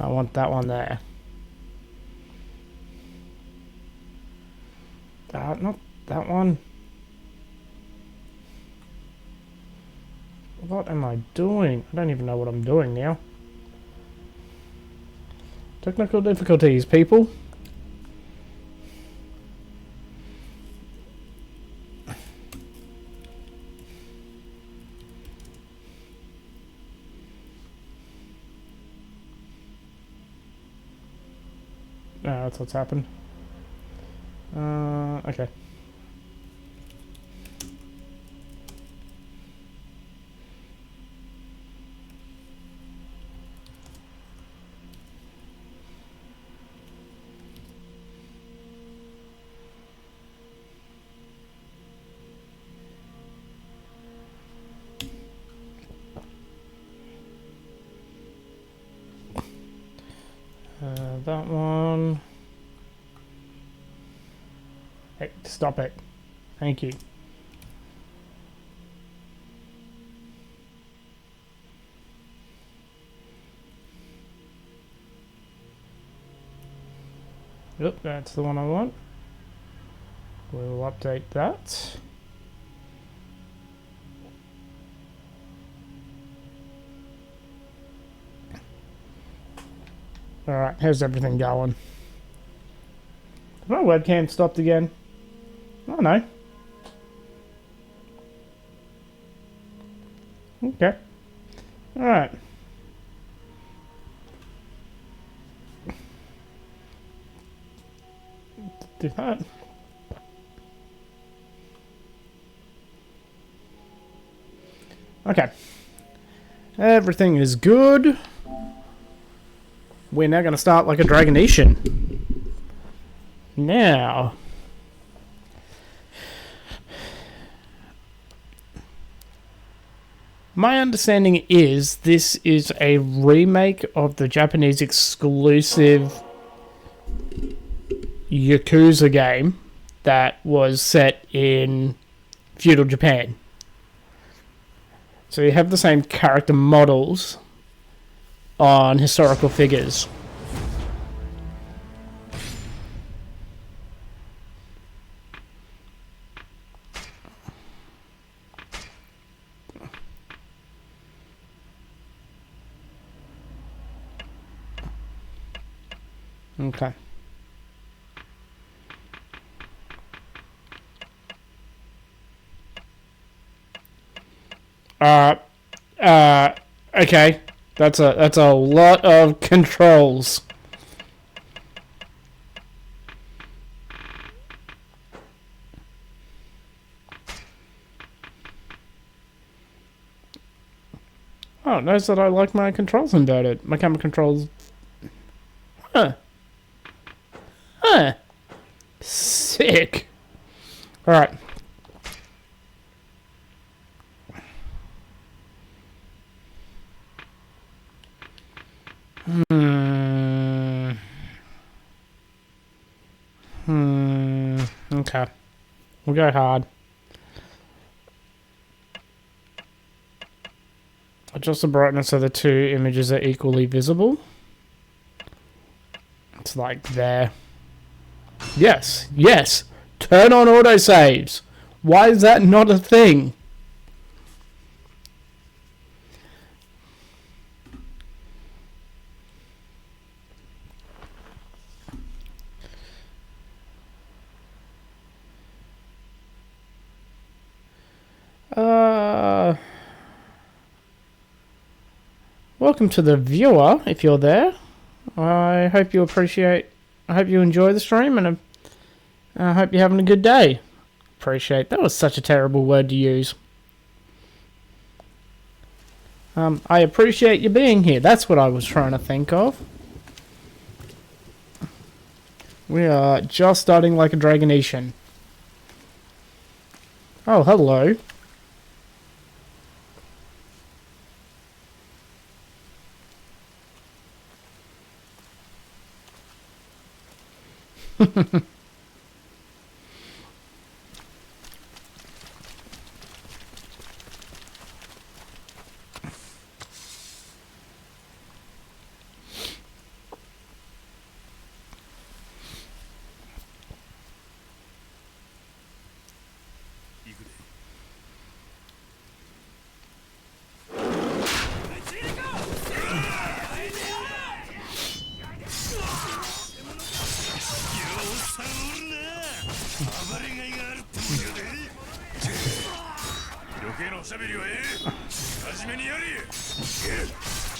I want that one there. Not that one. What am I doing? I don't even know what I'm doing now. Technical difficulties, people. That's what's happened. Okay. That one. Hey, stop it. Thank you. Yep, that's the one I want. We'll update that. Alright, how's everything going? Has my webcam stopped again? Oh no. Okay. Alright. Do that. Okay. Everything is good. We're now going to start like a dragon Ishin. Now. My understanding is this is a remake of the Japanese exclusive Yakuza game that was set in feudal Japan. So you have the same character models on historical figures. Okay. Okay. That's a lot of controls. Oh, notice that I like my controls inverted. My camera controls. Huh. Huh. Sick. Alright. Okay. We'll go hard. Adjust the brightness so the two images are equally visible. It's like there. Yes, yes. Turn on autosaves. Why is that not a thing? Welcome to the viewer, if you're there. I hope you enjoy the stream, and I hope you're having a good day. Appreciate. That was such a terrible word to use. I appreciate you being here. That's what I was trying to think of. We are just starting like a dragon Ishin. Oh, hello.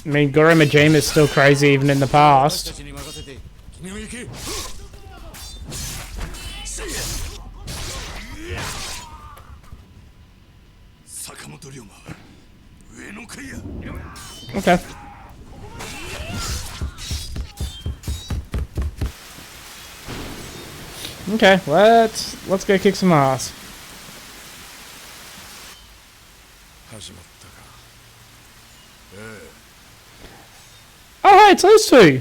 I mean, Goro Majima is still crazy even in the past. Okay. Okay, let's go kick some ass. Oh, hey, it's those two.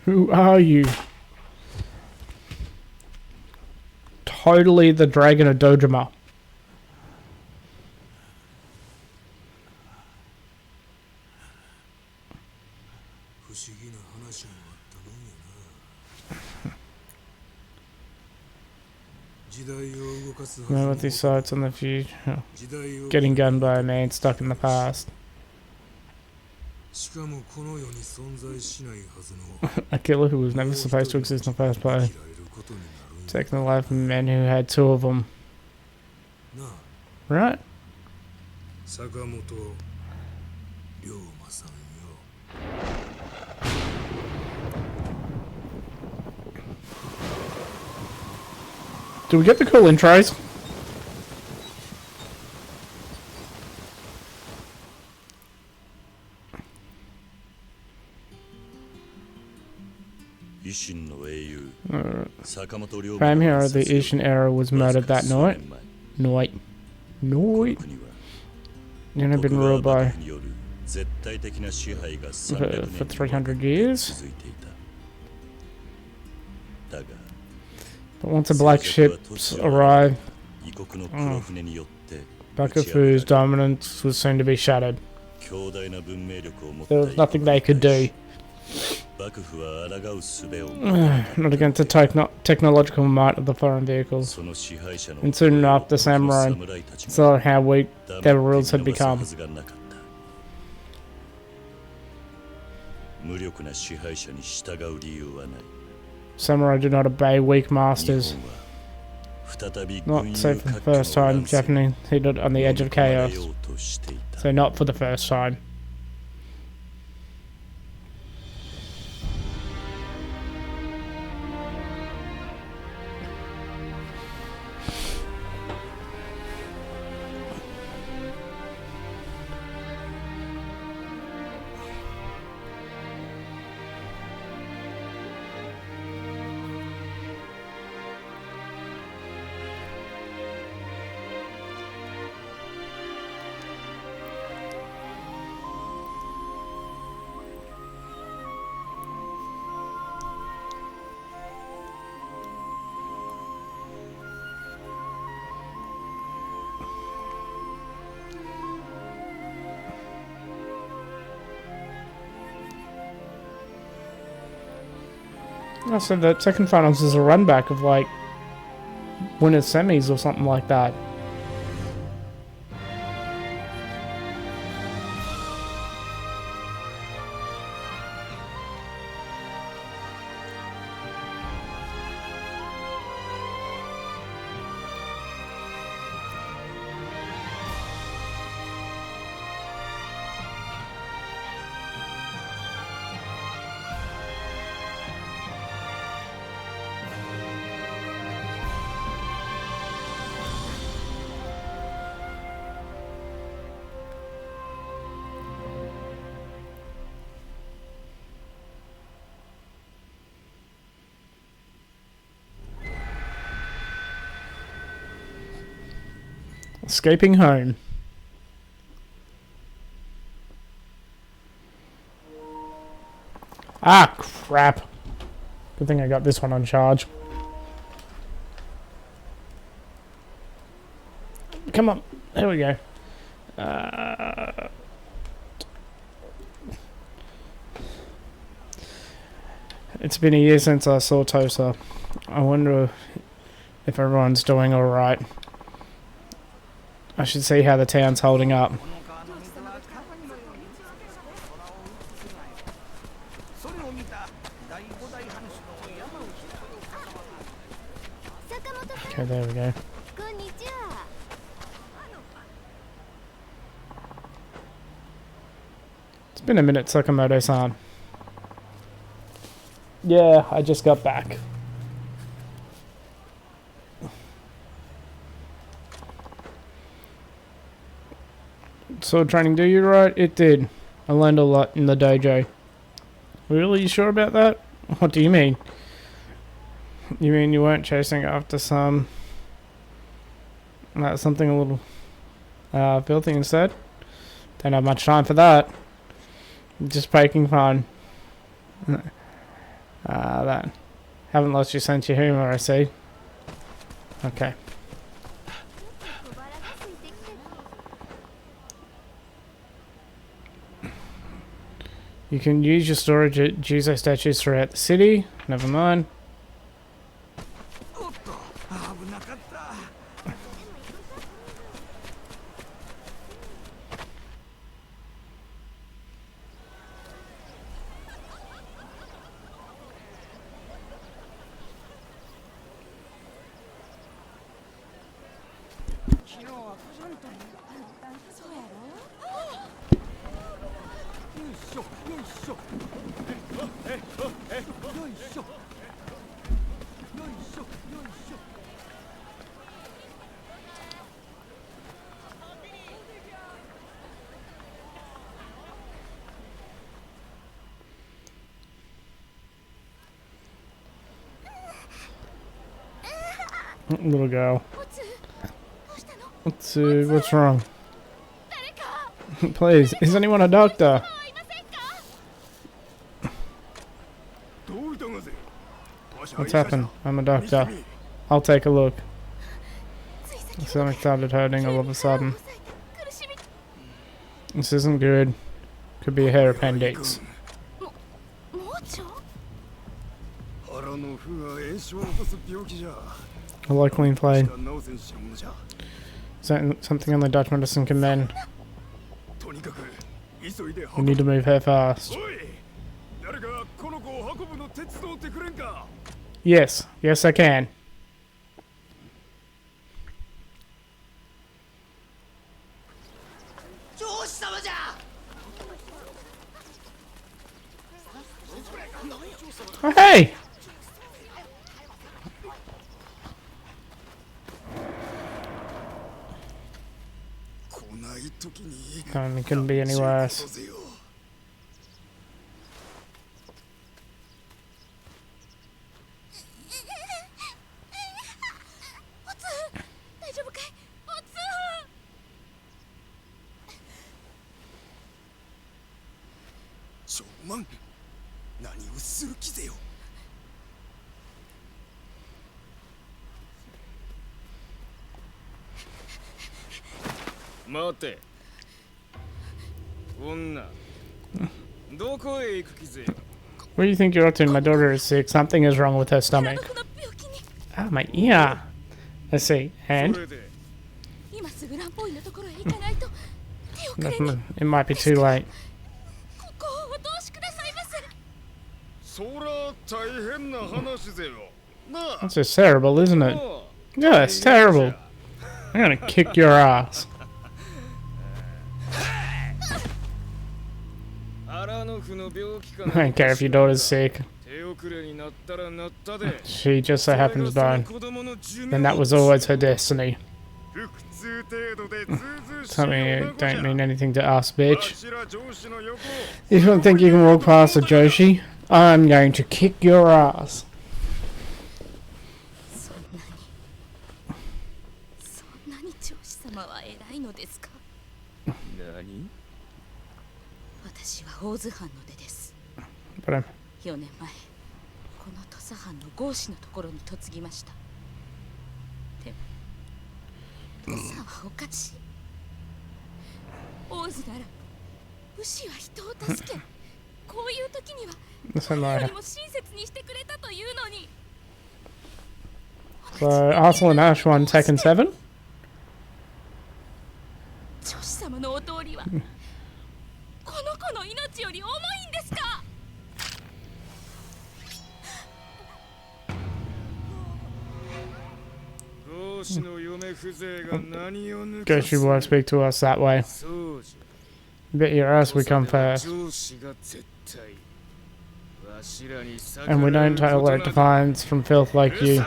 Who are you? Totally the Dragon of Dojima. Remember with these sights on the future. Getting gunned by a man stuck in the past. A killer who was never supposed to exist in the first place. Taking the life of men who had two of them. Right? Do we get the cool intros? Prime hero of the Ishin era was murdered that night. Night. You know, been ruled by for 300 years. But once the black ships arrived, Bakufu's dominance was soon to be shattered. There was nothing they could do. Not against the technological might of the foreign vehicles. And soon enough, the samurai saw how weak their rules had become. Samurai do not obey weak masters. Not so for the first time, Japanese hit it on the edge of chaos. So not for the first time. So the second finals is a run back of like winners semis or something like that. Escaping home. Ah, crap. Good thing I got this one on charge. Come on. There we go. It's been a year since I saw Tosa. I wonder if everyone's doing alright. I should see how the town's holding up. Okay, there we go. It's been a minute, Sakamoto-san. Yeah, I just got back. Sword training do you right? It did. I learned a lot in the dojo. Really? You sure about that? What do you mean? You mean you weren't chasing after something a little filthy instead? Don't have much time for that. Just poking fun. That. Haven't lost your sense of humor, I see. Okay. You can use your storage at Juzo statues throughout the city. Never mind. Little girl. What's wrong? Please, is anyone a doctor? What's happened? I'm a doctor. I'll take a look. Something started hurting all of a sudden. This isn't good. Could be a hair appendix. A likely inflamed. Something only Dutch medicine can mend. We need to move here fast. Yes, yes I can. Oh hey! It couldn't be any worse. Where do you think you're up to? My daughter is sick. Something is wrong with her stomach. Ah, my ear. Let's see. And? It might be too late. That's just terrible, isn't it? Yeah, it's terrible. I'm gonna kick your ass. I don't care if your daughter's sick. She just so happens to die. And that was always her destiny. Something don't mean anything to us, bitch. If you don't think you can walk past a Joshi, I'm going to kick your ass. But I'm... 4年前この土佐藩の豪士のところに嫁ぎました。でも土佐はおかしい。王子なら武士は人を助け、こういう時には誰よりも親切にしてくれたというのに、同 So, Arsenal and Ash won Tekken 7. 女子様のお通りはこの子の命より重いんですか。 Goshi won't speak to us that way. Bet your ass we come first. And we don't tolerate defiance from filth like you.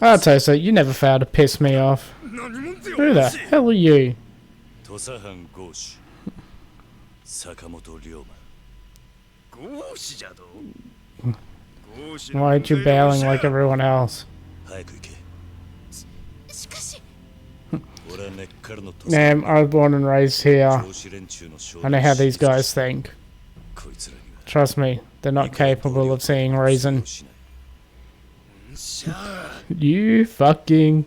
Tosa, you never fail to piss me off. Who the hell are you? Why aren't you bailing like everyone else? Damn, I was born and raised here. I know how these guys think. Trust me, they're not capable of seeing reason. You fucking...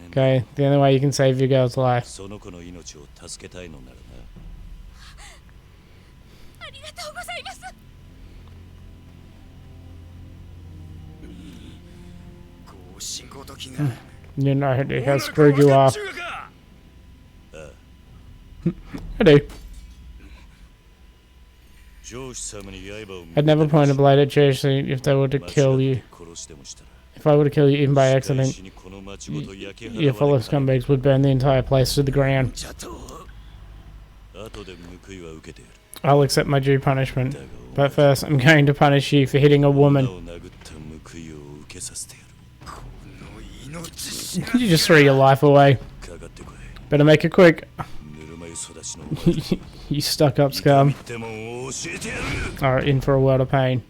Okay, the only way you can save your girl's life. You know he has screwed you up. I do. I'd never point a blade at Joshi if they were to kill you. If I were to kill you even by accident, your fellow scumbags would burn the entire place to the ground. I'll accept my due punishment, but first I'm going to punish you for hitting a woman. You just threw your life away. Better make it quick. You stuck up scum. Alright, in for a world of pain.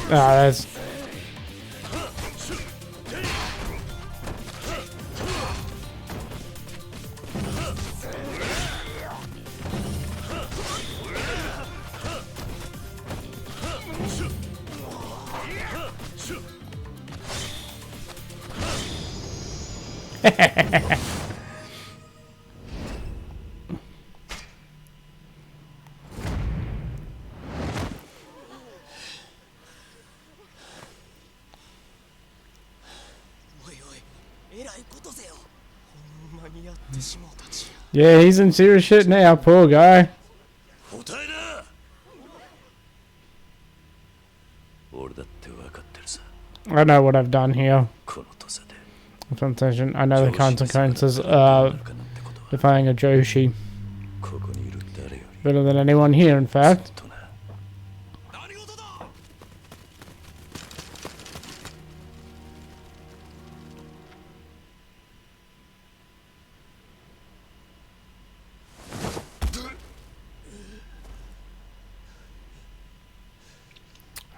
That's... Yeah, he's in serious shit now, poor guy. I know what I've done here. I know the consequences of defying a Joshi. Better than anyone here, in fact.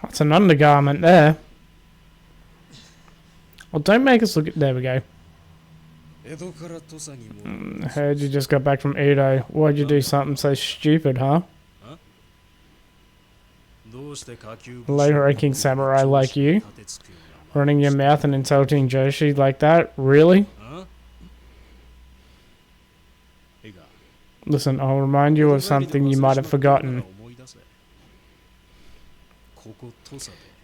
That's an undergarment there. Well, don't make us look at... There we go. Heard you just got back from Edo. Why'd you do something so stupid, huh? Low-ranking samurai like you? Running your mouth and insulting Joshi like that? Really? Listen, I'll remind you of something you might have forgotten.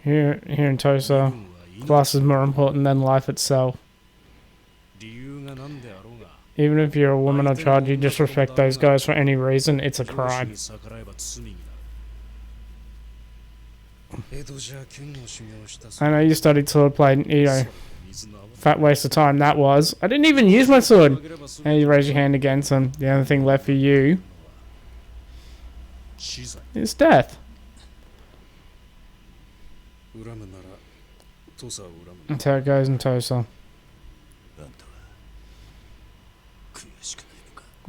Here in Tosa, class is more important than life itself. Even if you're a woman or child, you disrespect those guys for any reason, it's a crime. I know you studied swordplay in Edo. Fat waste of time that was. I didn't even use my sword. And you raise your hand against him. The only thing left for you is death. That's how it goes in Tosa.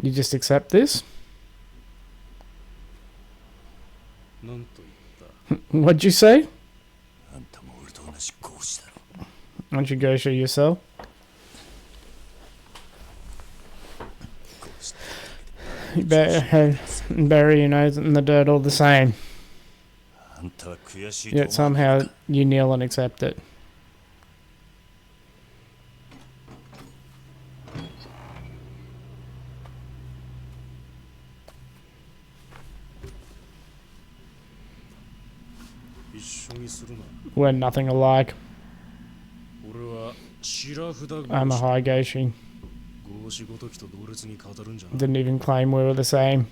You just accept this? What'd you say? Don't you go show yourself? You bury your nose in the dirt all the same. Yet somehow you kneel and accept it. We're nothing alike. I'm a high Geishin. Didn't even claim we were the same.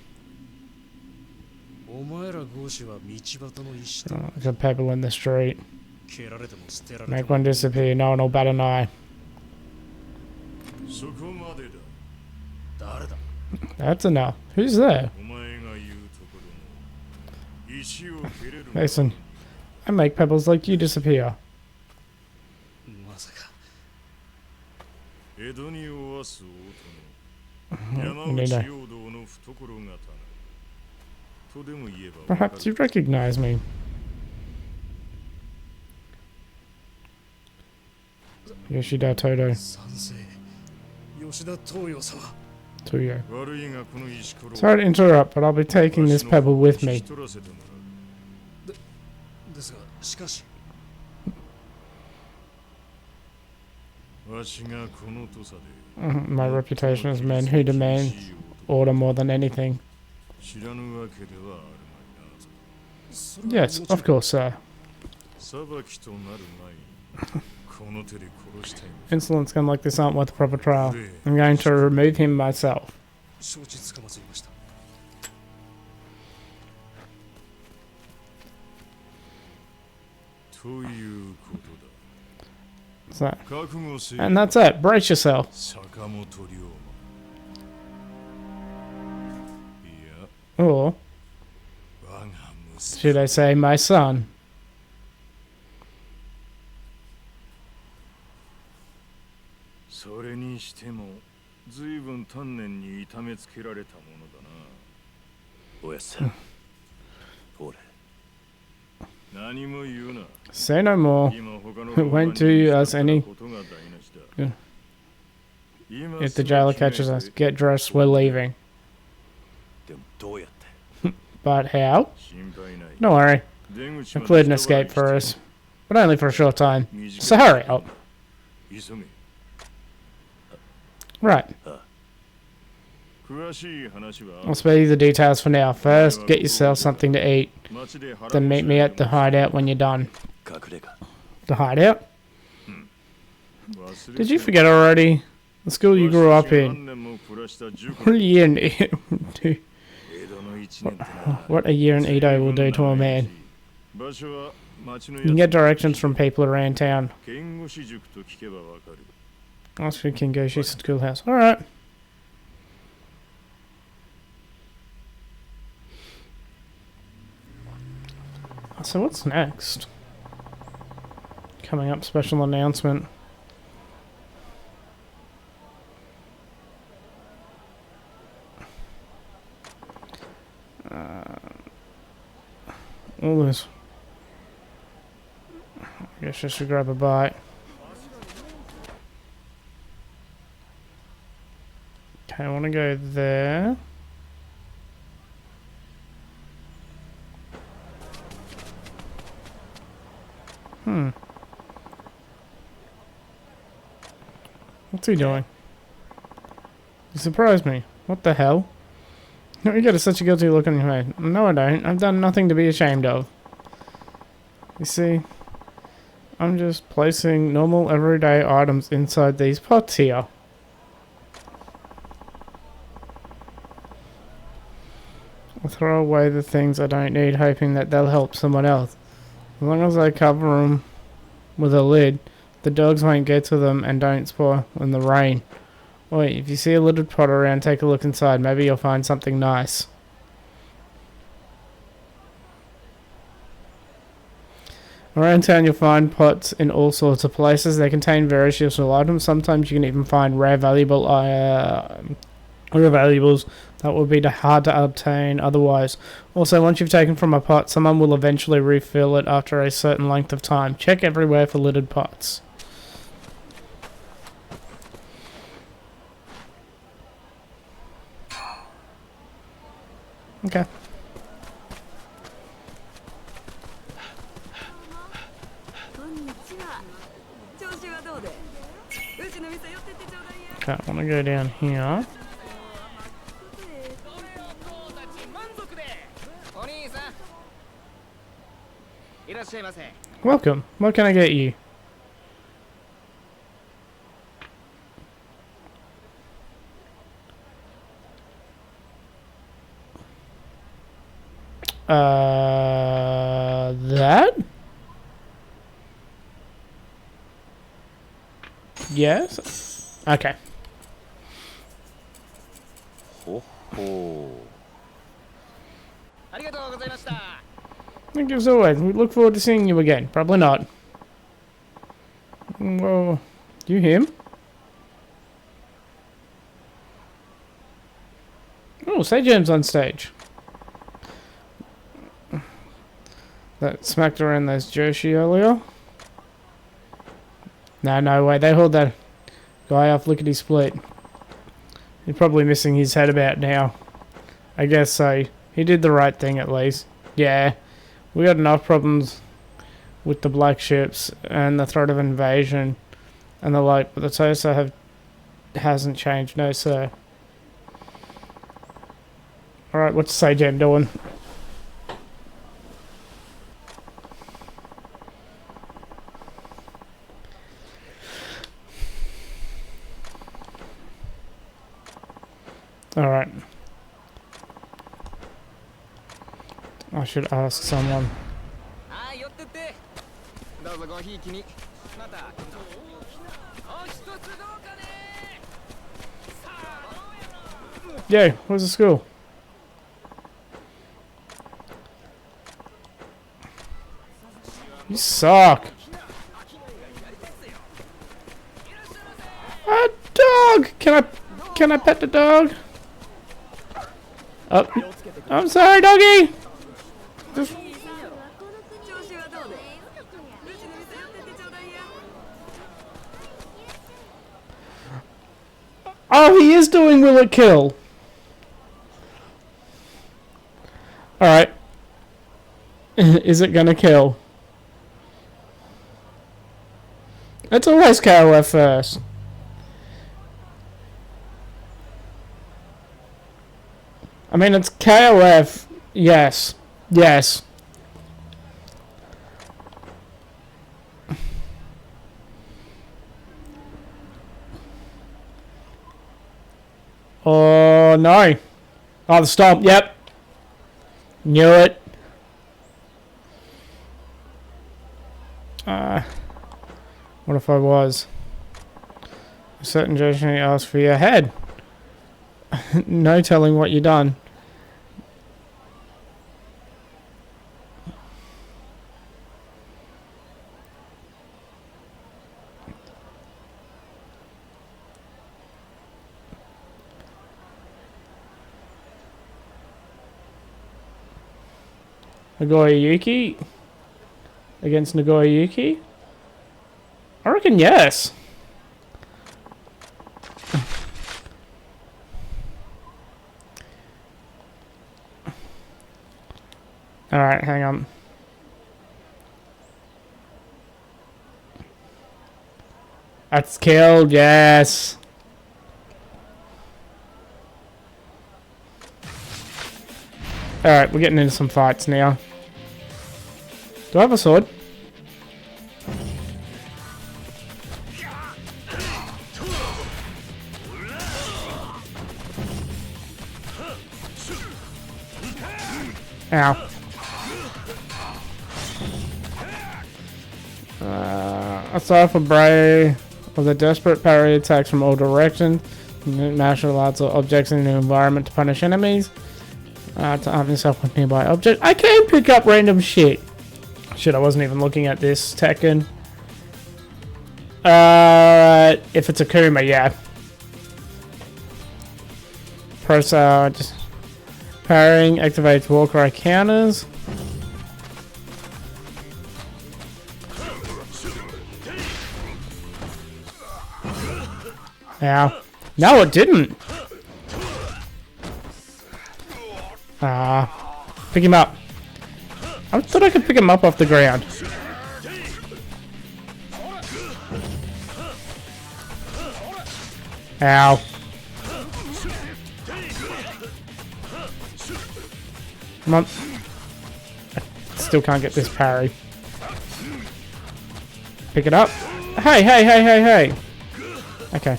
Like a pebble in the street. Make one disappear, no one will bat an eye. That's enough. Who's there? Listen, I make pebbles like you disappear. Perhaps you recognize me. Yoshida Todo. Toyo. Sorry to interrupt, but I'll be taking this pebble with me. My reputation as men who demand order more than anything. Yes, of course, sir. Insolent scum like this aren't worth a proper trial. I'm going to remove him myself. So, and that's it. Brace yourself. Or should I say my son? Say no more. It won't do us any. If the jailer catches us, get dressed, we're leaving. But how? Don't worry. I cleared an escape for us. But only for a short time. So hurry up. Right. I'll spare you the details for now. First, get yourself something to eat. Then meet me at the hideout when you're done. The hideout? Did you forget already? The school you grew up in. What a year in Edo will do to a man. You can get directions from people around town. Ask for Kingoshi's schoolhouse. Alright. So what's next? Coming up, special announcement. All this. I guess I should grab a bite. Okay, I want to go there. What's he doing? You surprised me. What the hell? You got such a guilty look on your face. No, I don't. I've done nothing to be ashamed of. You see, I'm just placing normal everyday items inside these pots here. I'll throw away the things I don't need, hoping that they'll help someone else. As long as I cover them with a lid, the dogs won't get to them and don't spoil in the rain. Wait, if you see a lidded pot around, take a look inside. Maybe you'll find something nice. Around town you'll find pots in all sorts of places. They contain various useful items. Sometimes you can even find rare valuables that would be hard to obtain otherwise. Also, once you've taken from a pot, someone will eventually refill it after a certain length of time. Check everywhere for lidded pots. Okay. Okay, I want to go down here. Welcome. What can I get you? That? Yes? Okay. Thank you as always. We look forward to seeing you again. Probably not. Well, you him? Oh, Sajam's on stage. That smacked around those Joshi earlier. No way. They hauled that guy off lickety split. He's probably missing his head about now. I guess so. He did the right thing at least. Yeah. We got enough problems with the black ships and the threat of invasion and the like, but the TOSA hasn't changed, no sir. Alright, what's Sajam doing? Alright. I should ask someone. Yeah, where's the school? You suck. A dog! Can I pet the dog? Oh, I'm sorry, doggy. Just... Oh, he is doing will it kill? Alright. Is it gonna kill? It's always KOF first. I mean, it's KOF. Yes. Yes. Oh, no. Oh, the stomp. Yep. Knew it. What if I was? A certain judge asked for your head. No telling what you done. Nagoya Yuki against Nagoya Yuki? I reckon yes. Alright, hang on. That's killed, yes. Alright, we're getting into some fights now. Do I have a sword? Ow. Aside for Bray was a desperate parry attacks from all directions. Martial arts or objects in the environment to punish enemies. To arm yourself with nearby objects. I can pick up random shit. Shit, I wasn't even looking at this Tekken. If it's a Kuma, yeah. Just parrying activates Warcry counters. Ow. No, it didn't. Pick him up. I thought I could pick him up off the ground. Ow. Come on. I still can't get this parry. Pick it up. Hey, hey, hey, hey, hey. Okay.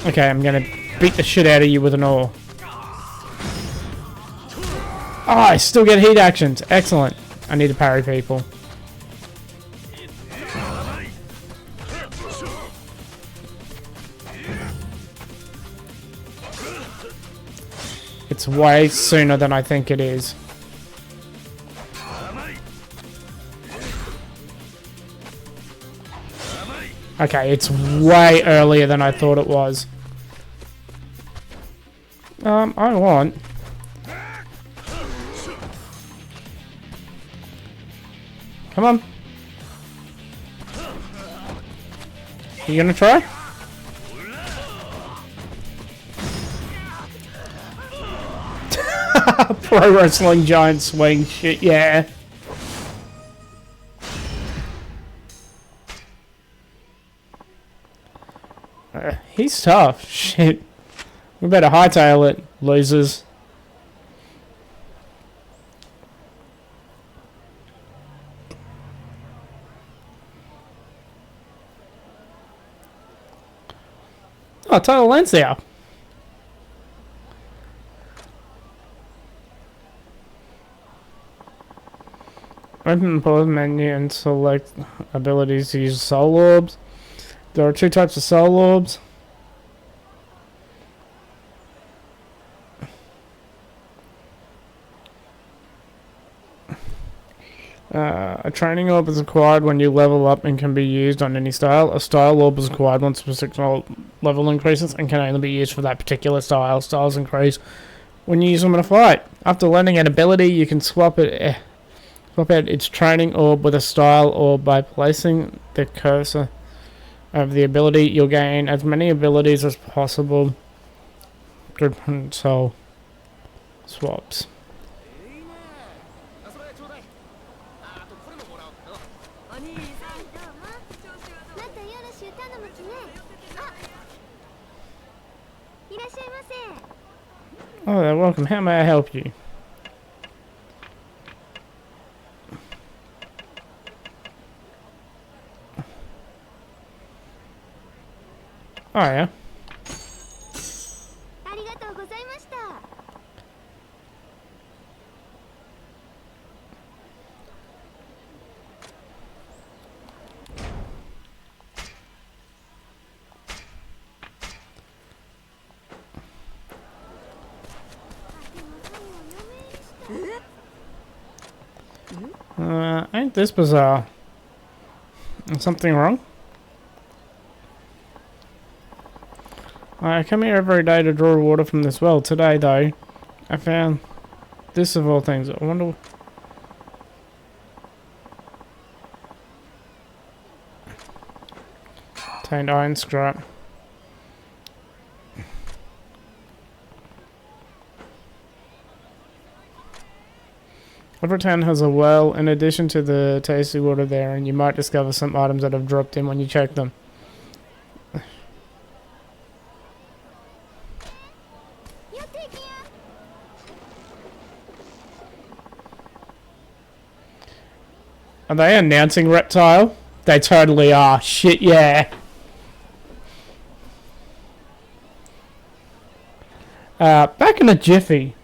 Okay, I'm gonna beat the shit out of you with an oar. Oh, I still get heat actions. Excellent. I need to parry people. It's way sooner than I think it is. Okay, it's way earlier than I thought it was. I want... Come on. You gonna try? Pro wrestling giant swing shit, yeah. He's tough. Shit. We better hightail it, losers. Oh, total lens there. Open the pause menu and select abilities to use soul orbs. There are two types of soul orbs. A training orb is acquired when you level up and can be used on any style. A style orb is acquired once a specific level increases and can only be used for that particular style. Styles increase when you use them in a fight. After learning an ability, you can swap out its training orb with a style orb by placing the cursor over the ability. You'll gain as many abilities as possible through soul swaps. Oh, they're welcome. How may I help you? Oh, yeah. Ain't this bizarre? Is something wrong? I come here every day to draw water from this well. Today, though, I found this of all things. I wonder... Obtained iron scrap. Every town has a well in addition to the tasty water there, and you might discover some items that have dropped in when you check them. Are they announcing Reptile? They totally are. Shit, yeah. Back in a jiffy.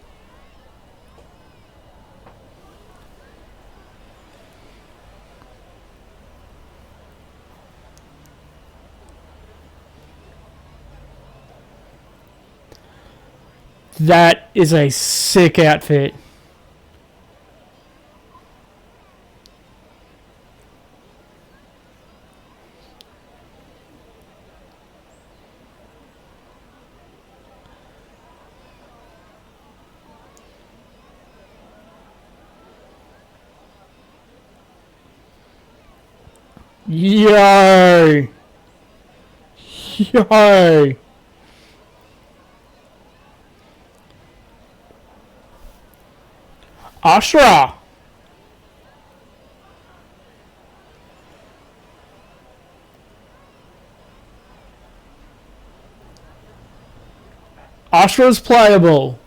That is a sick outfit. Yo! Yo! Ashra! Ashra's playable.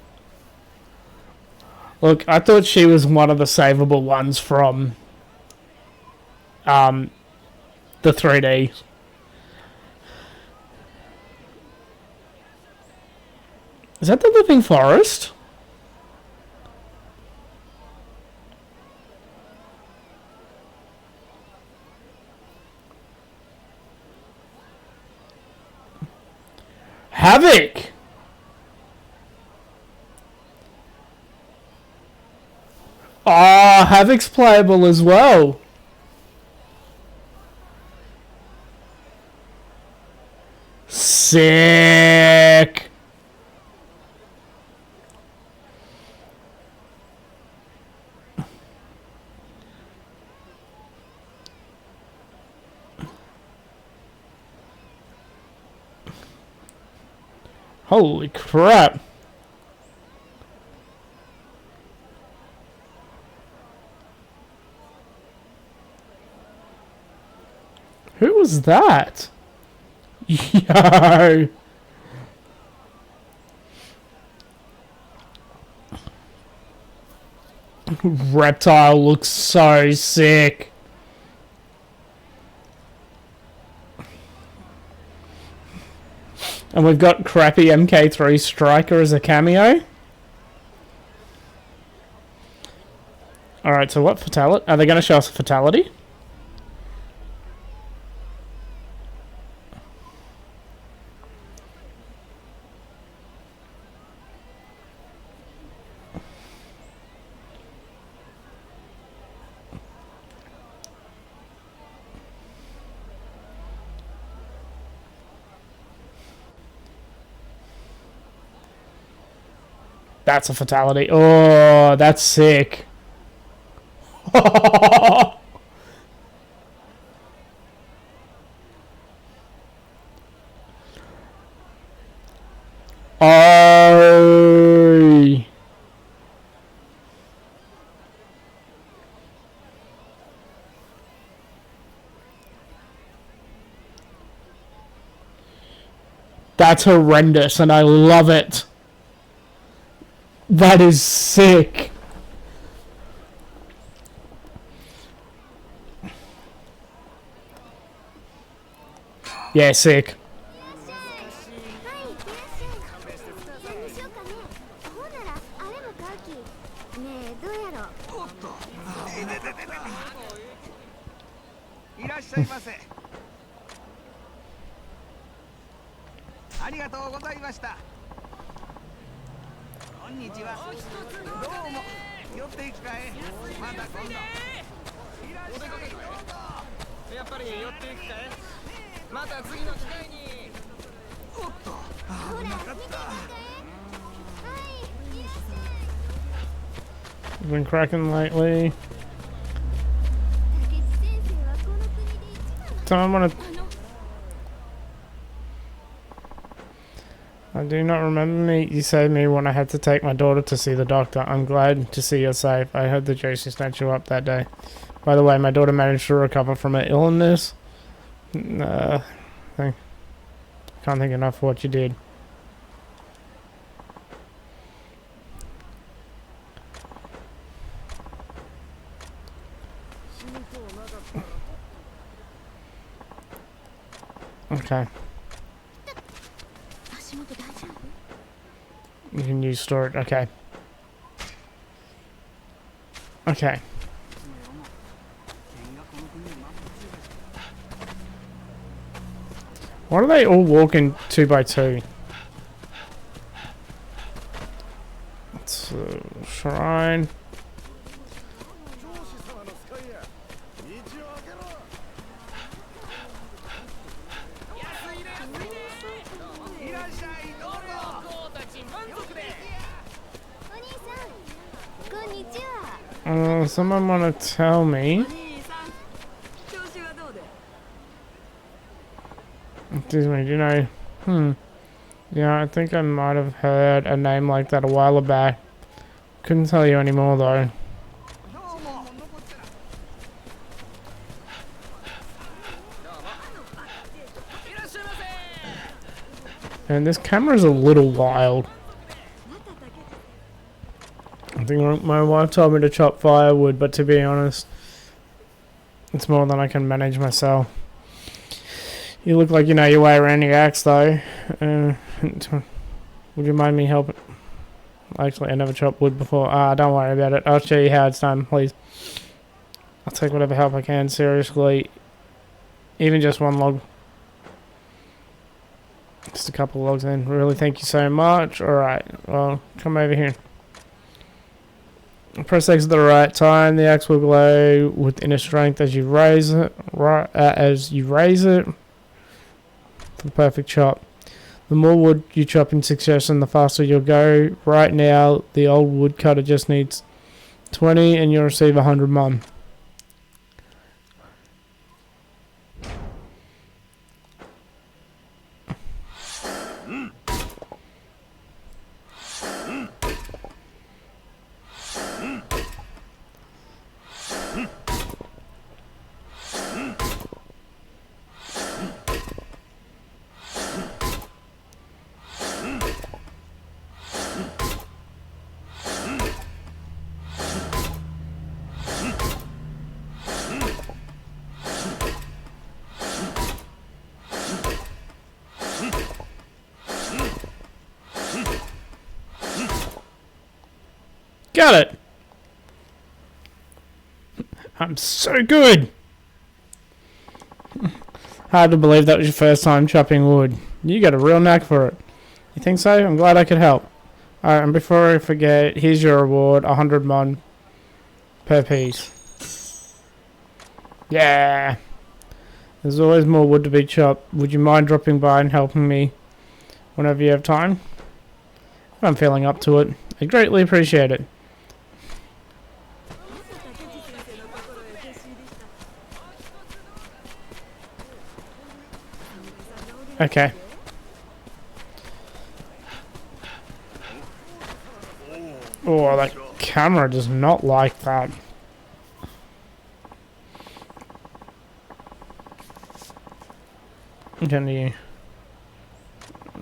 Look, I thought she was one of the savable ones from the 3D. Is that the Living Forest? Havoc! Oh, Havoc's playable as well. Sick! Holy crap. Who was that? Yo. Reptile looks so sick. And we've got crappy MK3 Striker as a cameo. Alright, so what fatality? Are they going to show us a fatality? That's a fatality. Oh, that's sick. Oh. That's horrendous, and I love it. That is sick. Yeah, sick. Been cracking lately. I do not remember me. You saved me when I had to take my daughter to see the doctor. I'm glad to see you're safe. I heard the Josie snatched you up that day. By the way, my daughter managed to recover from her illness. I can't think enough of what you did. Okay. You can use storage. Okay. Okay. Why do they all walk in 2x2? It's a shrine. Someone want to tell me? Excuse me, do you know? Yeah, I think I might have heard a name like that a while back. Couldn't tell you anymore though. And this camera's a little wild. I think my wife told me to chop firewood, but to be honest, it's more than I can manage myself. You look like you know your way around your axe, though. Would you mind me helping? Actually, I never chopped wood before. Don't worry about it. I'll show you how it's done, please. I'll take whatever help I can, seriously. Even just one log. Just a couple of logs in. Really, thank you so much. Alright, well, come over here. Press X at the right time. The axe will glow with inner strength as you raise it. For the perfect chop. The more wood you chop in succession, the faster you'll go. Right now, the old woodcutter just needs 20 and you'll receive 100 mon. Got it! I'm so good! Hard to believe that was your first time chopping wood. You got a real knack for it. You think so? I'm glad I could help. Alright, and before I forget, here's your reward, 100 mon per piece. Yeah! There's always more wood to be chopped. Would you mind dropping by and helping me whenever you have time? I'm feeling up to it. I greatly appreciate it. Okay. Oh, that camera does not like that. Can you,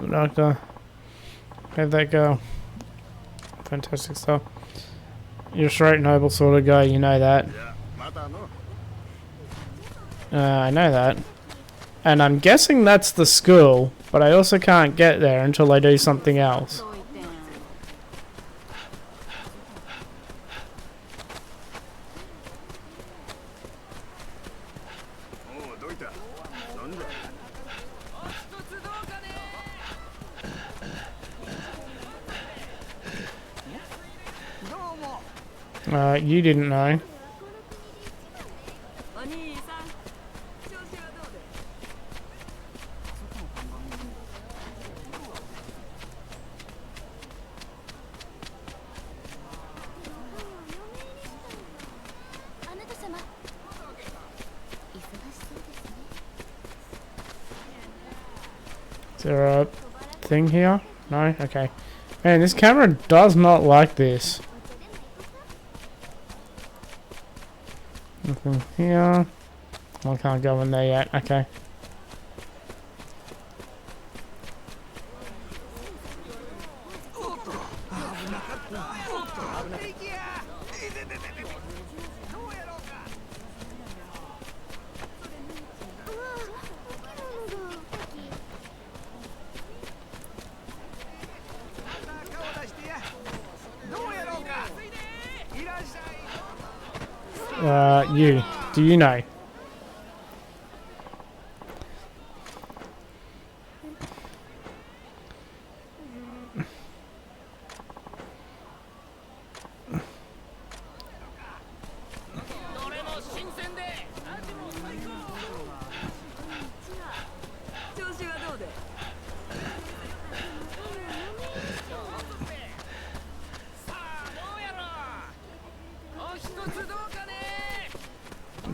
doctor, have that go? Fantastic stuff. You're a straight noble sort of guy, you know that. I know that. And I'm guessing that's the school, but I also can't get there until I do something else. You didn't know. Is there a thing here? No? Okay. Man, this camera does not like this. Nothing here. I can't go in there yet. Okay. You. Do you know?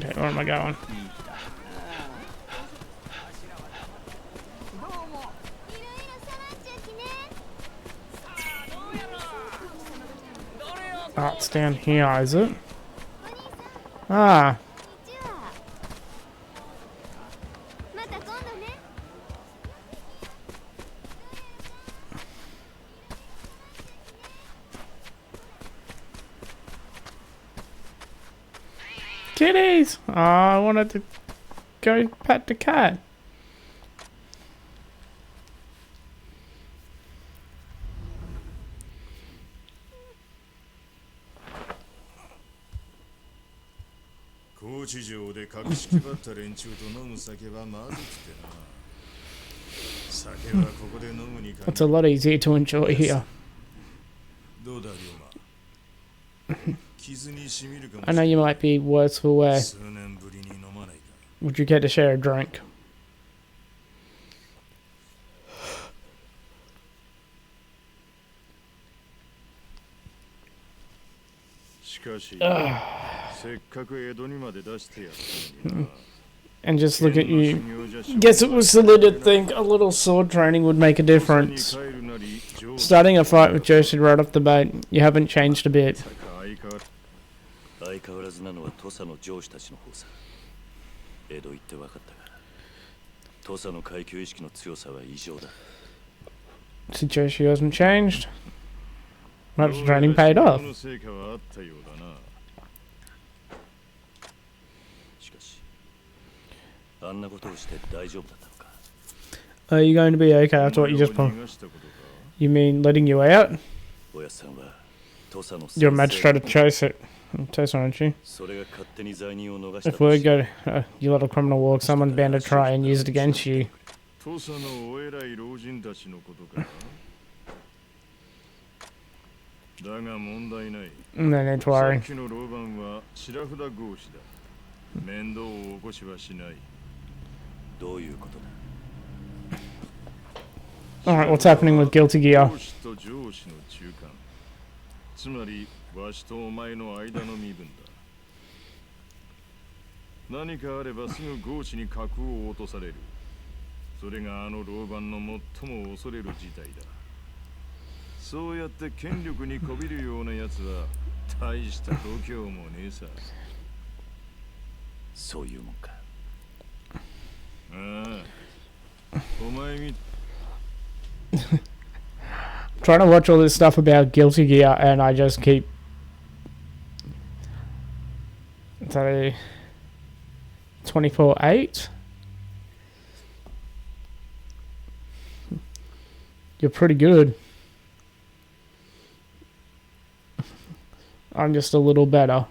Okay, where am I going? Oh, it's down here, is it? Ah. Kitties! Oh, I wanted to go pet the cat. It's a lot easier to enjoy here. I know you might be worse for wear. Would you care to share a drink? And just look at you. Guess it was silly to think a little sword training would make a difference. Starting a fight with Joshi right off the bat, you haven't changed a bit. So Joshi hasn't changed. Much training paid off. Are you going to be okay after what you just put? You mean letting you out? You're a magistrate of Tosa, aren't you? If we go, you let a criminal walk, someone bound to try and use it against you. No need to worry. Alright, what's happening with Guilty Gear? Trying to watch all this stuff about Guilty Gear and I just keep 24/8. You're pretty good. I'm just a little better.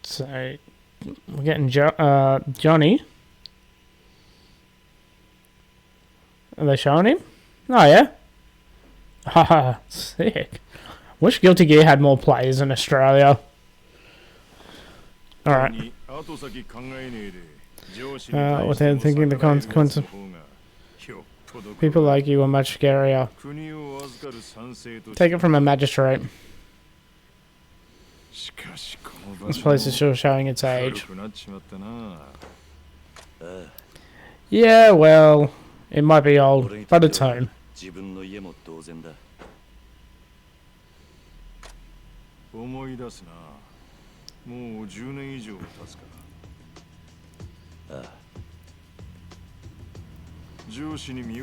So we're getting Johnny. Are they showing him? Oh yeah. Haha, sick. Wish Guilty Gear had more players in Australia. Alright. Without thinking the consequences. People like you are much scarier. Take it from a magistrate. This place is still showing its age. Yeah, well, it might be old, but it's home.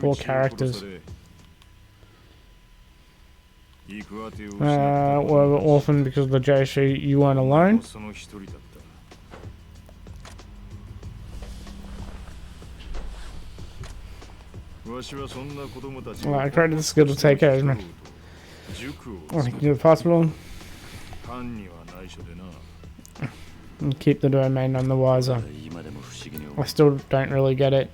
Four characters. Well, orphaned because of the Joshi, you weren't alone. Well, I created the skill to take care of me. Is it possible? And keep the domain none the wiser. I still don't really get it.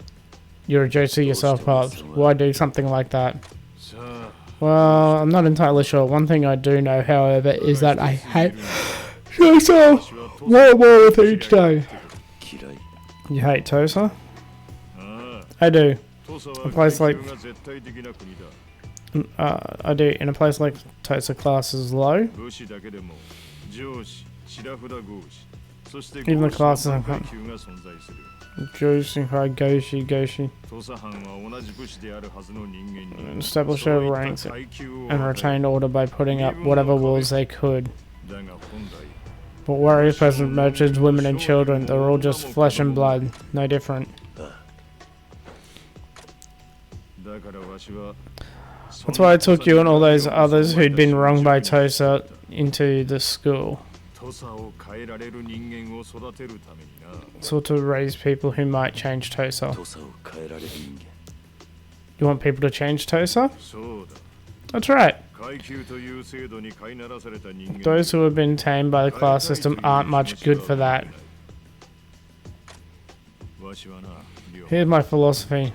You're a Joshi yourself, Pops. Why do something like that? Well, I'm not entirely sure. One thing I do know, however, is that I hate Tosa more and more with each day. You hate Tosa? I do. A place like I do. In a place like Tosa, class is low. Even the classes are Joshi, Goshi. Establish their ranks and retain order by putting up whatever walls they could. But warriors, peasants, merchants, women and children, they're all just flesh and blood, no different. That's why I took you and all those others who'd been wronged by Tosa into the school. So to raise people who might change Tosa. You want people to change Tosa? That's right. Those who have been tamed by the class system aren't much good for that. Here's my philosophy.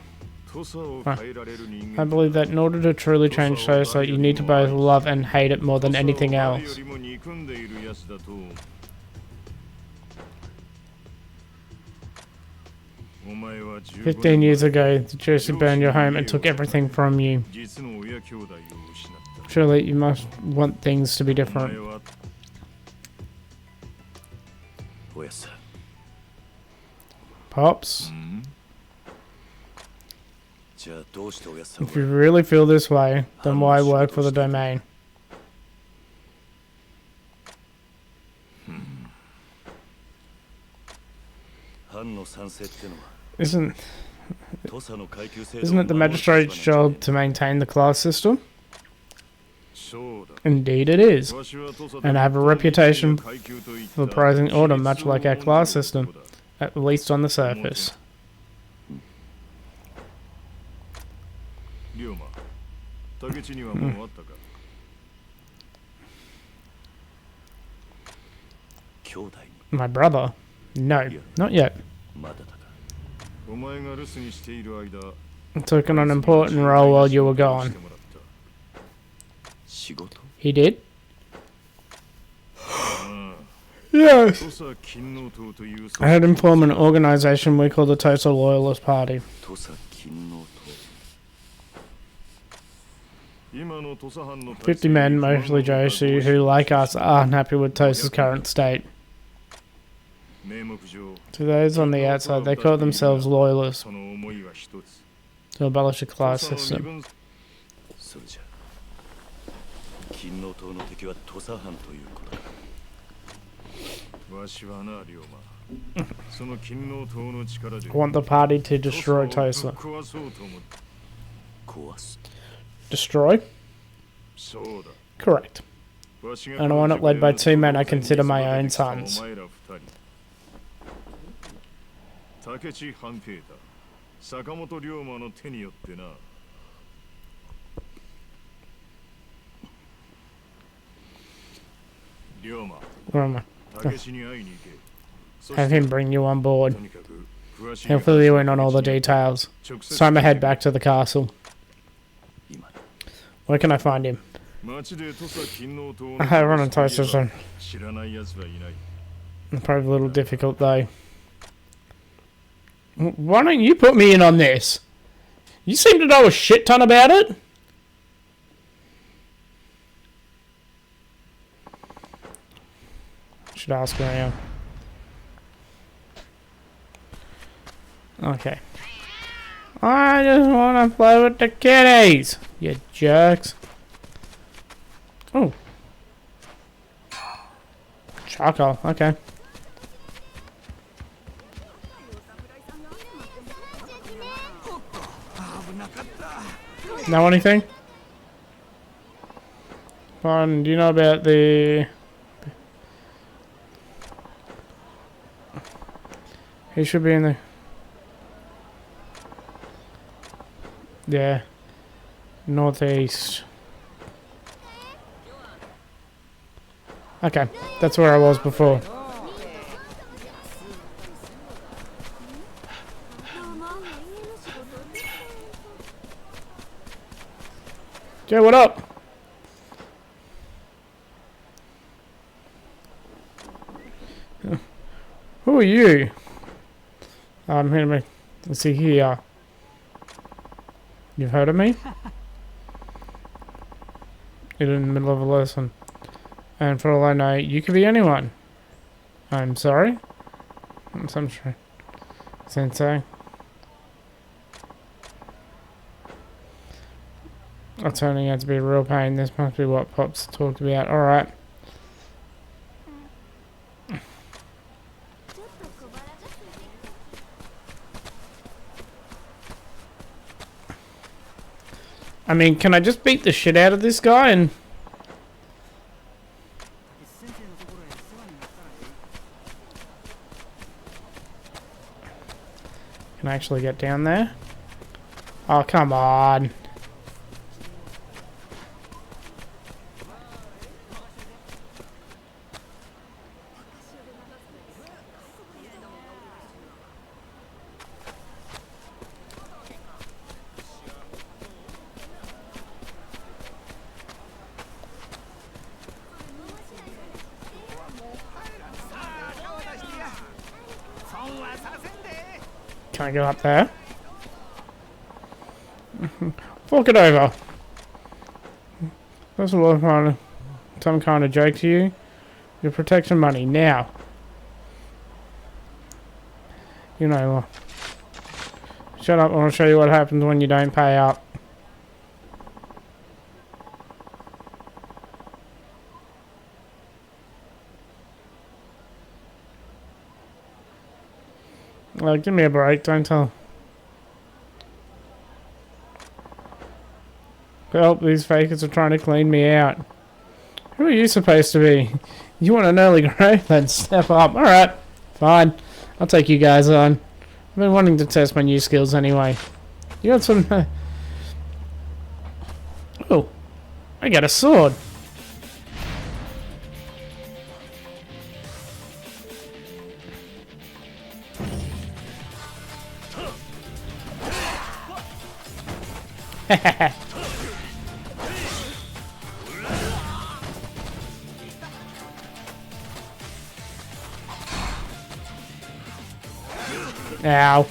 I believe that in order to truly change Tosa, you need to both love and hate it more than anything else. 15 years ago, the Jersey burned your home and took everything from you. Surely you must want things to be different. Pops? If you really feel this way, then why work for the domain? Isn't it the magistrate's job to maintain the class system? Indeed it is. And I have a reputation for prizing order much like our class system, at least on the surface. My brother? No, not yet. Took on an important role while you were gone. He did? Yes. I had him form an organization we call the Tosa Loyalist Party. 50 men, mostly Joshi, who, like us, are unhappy with Tosa's current state. To those on the outside, they call themselves loyalists, to abolish the class system. I want the party to destroy Tosa. Destroy? Correct. And I want it led by two men I consider my own sons. Where am I? Have him bring you on board. He'll fill you in on all the details. It's time to head back to the castle. Where can I find him? I run on Tosa. Probably a little difficult though. Why don't you put me in on this? You seem to know a shit ton about it. Should ask around. Okay. I just want to play with the kiddies, you jerks. Oh. Charcoal, okay. Know anything? Fun, do you know about the... He should be in the... Yeah. Northeast. Okay, that's where I was before. Joe, what up? Who are you? Let's see here. You've heard of me? You're in the middle of a lesson. And for all I know, you could be anyone. I'm sorry? I'm sorry. Sensei. I'm turning out to be a real pain. This must be what Pops talked about. Alright. I mean, can I just beat the shit out of this guy and... Can I actually get down there? Oh, come on. Can I go up there? Fork it over. That's a lot of fun. Some kind of joke to you. Your protection money now. You know. Shut up, I want to show you what happens when you don't pay up. Give me a break, don't tell. Help, these fakers are trying to clean me out. Who are you supposed to be? You want an early grave? Then step up. Alright, fine. I'll take you guys on. I've been wanting to test my new skills anyway. You got some... Oh, I got a sword. Ow.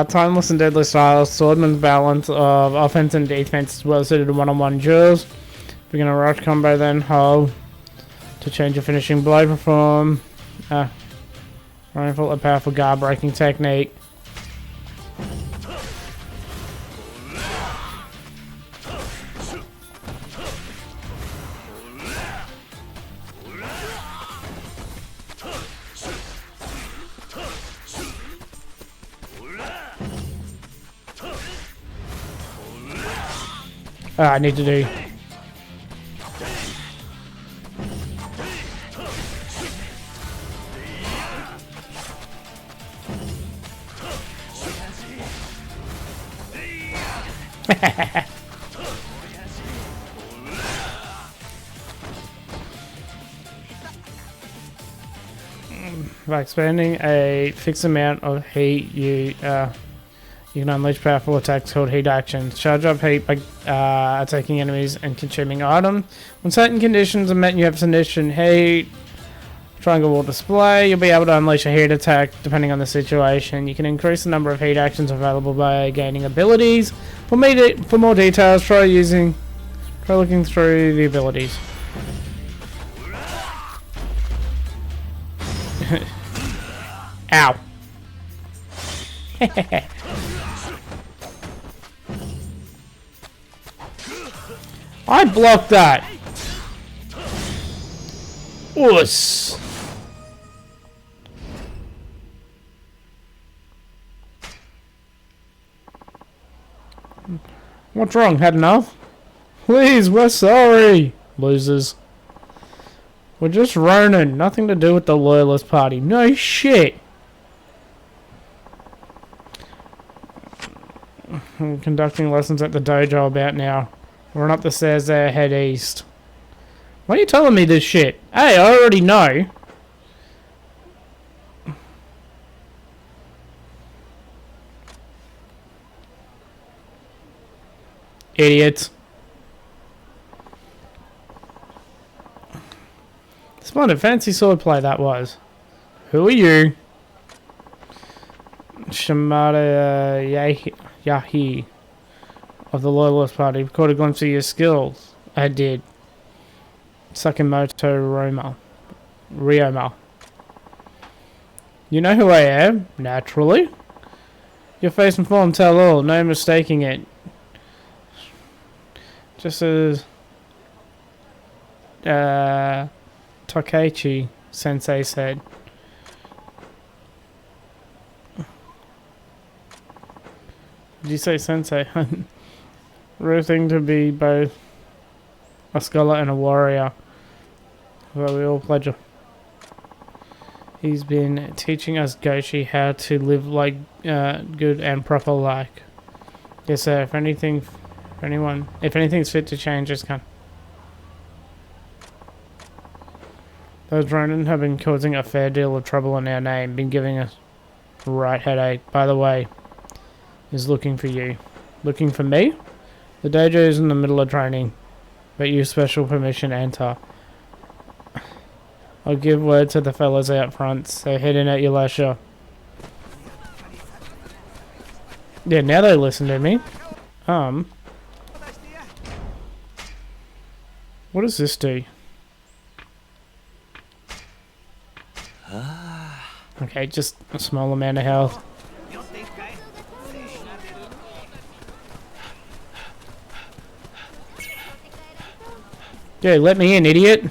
Timeless and deadly style. Swordman's balance of offense and defense is well suited to one-on-one duels. Begin a rush combo, then hold to change your finishing blow. Perform rifle a powerful guard breaking technique. I need to do. By expanding a fixed amount of heat, you can unleash powerful attacks called heat actions. Charge up heat by attacking enemies and consuming items. When certain conditions are met and you have sufficient heat, triangle will display. You'll be able to unleash a heat attack depending on the situation. You can increase the number of heat actions available by gaining abilities. For more details, try looking through the abilities. Ow. I blocked that. Wuss. What's wrong? Had enough? Please, we're sorry. Losers. We're just Ronin. Nothing to do with the Loyalist Party. No shit. I'm conducting lessons at the dojo about now. Run up the stairs there, head east. Why are you telling me this shit? Hey, I already know. Idiots. Splendid fancy swordplay that was. Who are you? Shimada Yahi of the Loyalist Party. Caught a glimpse of your skills. I did. Sakamoto Ryoma. You know who I am? Naturally. Your face and form tell all. No mistaking it. Just as Takechi Sensei said. Did you say sensei? Rare thing to be both a scholar and a warrior. Well, we all pledge. He's been teaching us Goshi how to live like good and proper like. Yes, sir. If anything's fit to change, just come. Those Ronin have been causing a fair deal of trouble in our name, been giving us a right headache. By the way, is looking for you. Looking for me? The dojo is in the middle of training, but you special permission enter. I'll give word to the fellas out front, so head in at your leisure. Yeah, now they listen to me. What does this do? Okay, just a small amount of health. Yeah, let me in, idiot.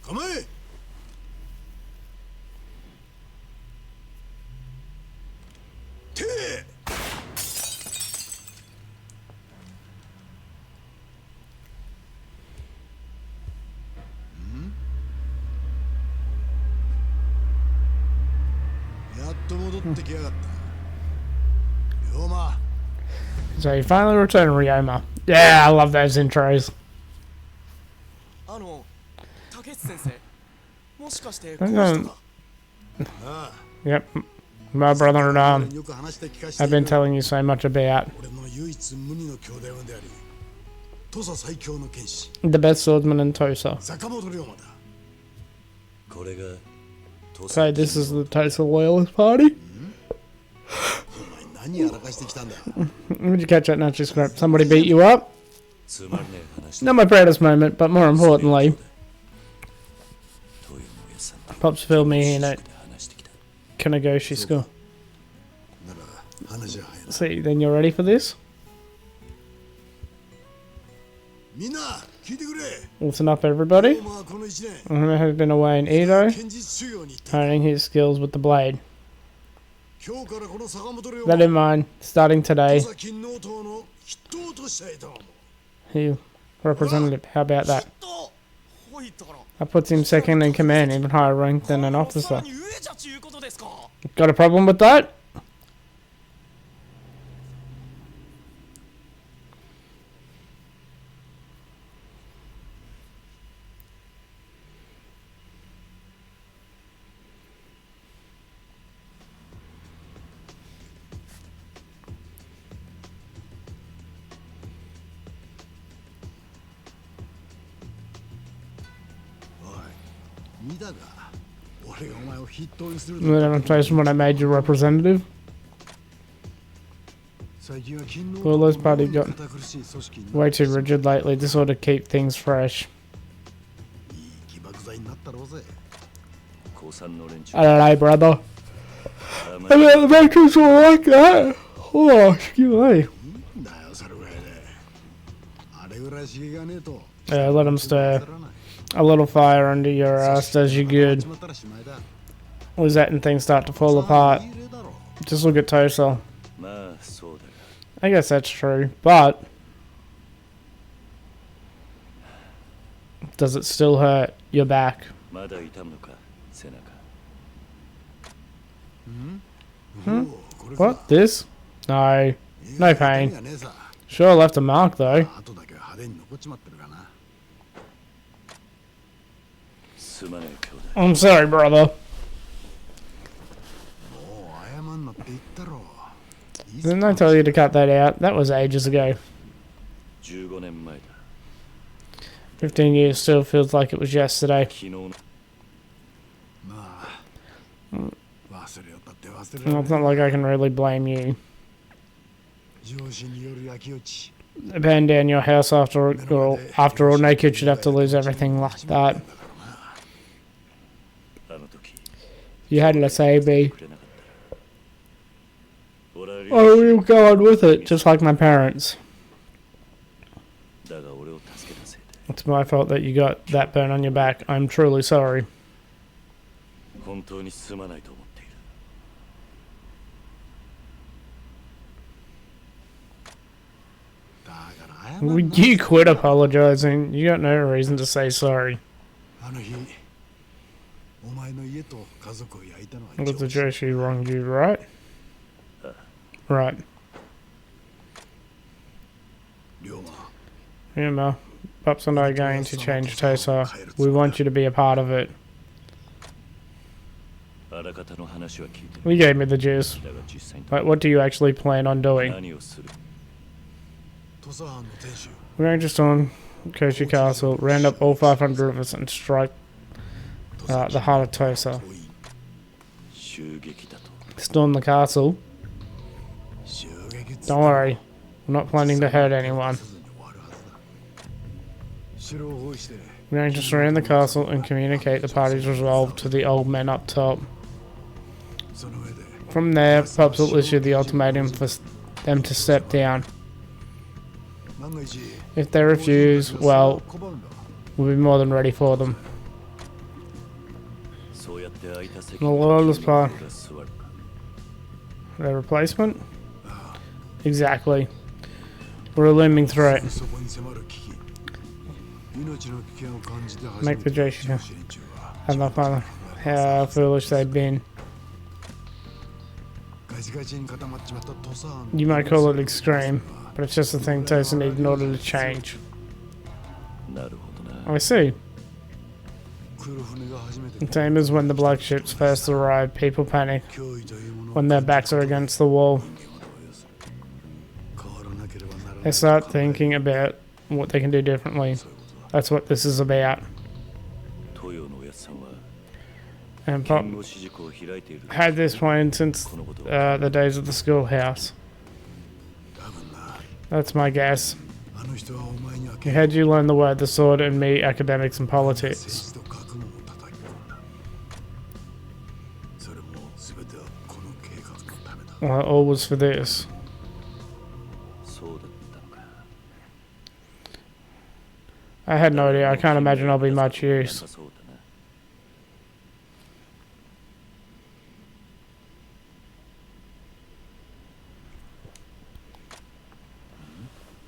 Come on. Te. と戻ってきやがった。龍馬。So you finally return Ryoma. Yeah, I love those intros. 竹内先生、もしかしてこ I'm の人 going- が。Yep, my brother and よく話して聞かせ I've てい been る telling you so much about 俺の唯一無二の兄弟分であり、土佐最強の剣士、 the best swordsman in Tosa. 坂本龍馬だ。これが So this is the Tosa Loyalist Party? お前何やらかしてきたんだ。 Did you catch that Nazi script? Somebody beat you up? つまんねえ話 Not my proudest moment, but more importantly, というのやさんと Pops filled me in at 話してきた Kanagoshi School. なら話は早い。 See, then you're ready for this? みんな聞いてくれ。 Listen up, everybody. 龍馬はこの一年、 I have been away in Edo, 剣術修行に行った。 honing his skills with the blade. 今日からこの坂本龍 That 馬 in mind, starting 土 today, 佐勤王党の筆頭としたいと思う。 he representative. How about that? とほいたら。 That puts him second in command, even higher ranked than an さ officer. らに上じゃちゅうことですか。 Got a problem with that?おい、見たか。俺がお前を筆頭にする And then I'm facing when I made you representative. 最近は勤王 Well, 党 those party の got 堅苦しい組織に Way too rigid lately. This ought to keep things fresh. いい起爆剤になったろうぜ。高三の連中 I don't know, brother. あま I り know the veterans will like that. Oh, excuse me. だよそれぐらいで。あれぐらい刺激がねえと。 Yeah, let them stir. A little fire under your ass does you good. 始まったらしまいだ。 Was that and things start to fall apart? いい例だろ。 Just look at Tosa. まあそうだが I guess that's true, but does it still hurt your back? まだ痛むのか背中 おうこれか What? This? No. いや No pain. 痛みがねえさ。 Sure left a mark though. 後だけは派手に残っちまってるかな。すまねえ兄弟 I'm sorry, brother. もう謝んなって言ったろ。いい Didn't I tell you to cut that out? That was ages ago. 15年前だ 15 years still feels like it was yesterday. 昨日のまあ、忘れよったって忘れ Well, ら it's れ not like I can really blame you. 上司による焼き討ち。 Burn down your house after all, no kid should have to lose everything like that. あの時 You had to save me. くれなかった俺は I will go on with it, just like my parents. It's my fault that you got that burn on your back. I'm truly sorry. 本当にすまないと思っている。だから謝んな Would you quit apologizing? You got no reason to say sorry. あの日お前の家と家族を焼いたのは Was the 一応 Joshi wronged you, right? Right. 龍馬 Remember, Pops and I are going to change Tosa. We want you to be a part of it. あらかたの話は聞いてる。 You gave me the juice. だが実際に Like, what do you actually plan on doing? 何をする？土佐藩の天守 We're going to storm Koshi Castle, round up all 500 of us, and strike the heart of Tosa. 襲撃だと。 Storm the castle. 襲撃 Don't worry, we're not planning to hurt anyone. せずに終わるはずだ城を包囲して We're going to surround the castle and communicate the party's resolve to the old men up top. その上で From there, Pops will issue the ultimatum for them to step down. 万が一 If they refuse, well, 拒むんだ we'll be more than ready for them. そうやって空いた席 The loyalist part. が座るか。 Their replacement? Exactly. We're a looming threat. そこに迫る危機命の危険を感じて初 Make め the て Joshi 上司連中は and my father. How foolish they've been. ガチガチに固まっちまった土佐藩 You might call it extreme, but it's just the thing Tosa needs in order to change. なるほどな。 I see. 黒船が初め The て same as when the black ships first arrive, people panic 脅威というものを when their backs are against the wall. 変わらなければならない They start thinking about what they can do differently. そういうことだ That's what this is about. 豊のおやつさんは And Pop 弁護士塾を開いている。 had this plan since このことを the days of the schoolhouse. 多分な That's my guess. あの人はお前には He had you learn the word, the sword, and me academics and 政 politics. 治と学問を叩き込んだそれも全てはこの計画のためだ Well, all was for this. そうだったのか。 I had no idea. I can't imagine I'll be much な use. さそうだな。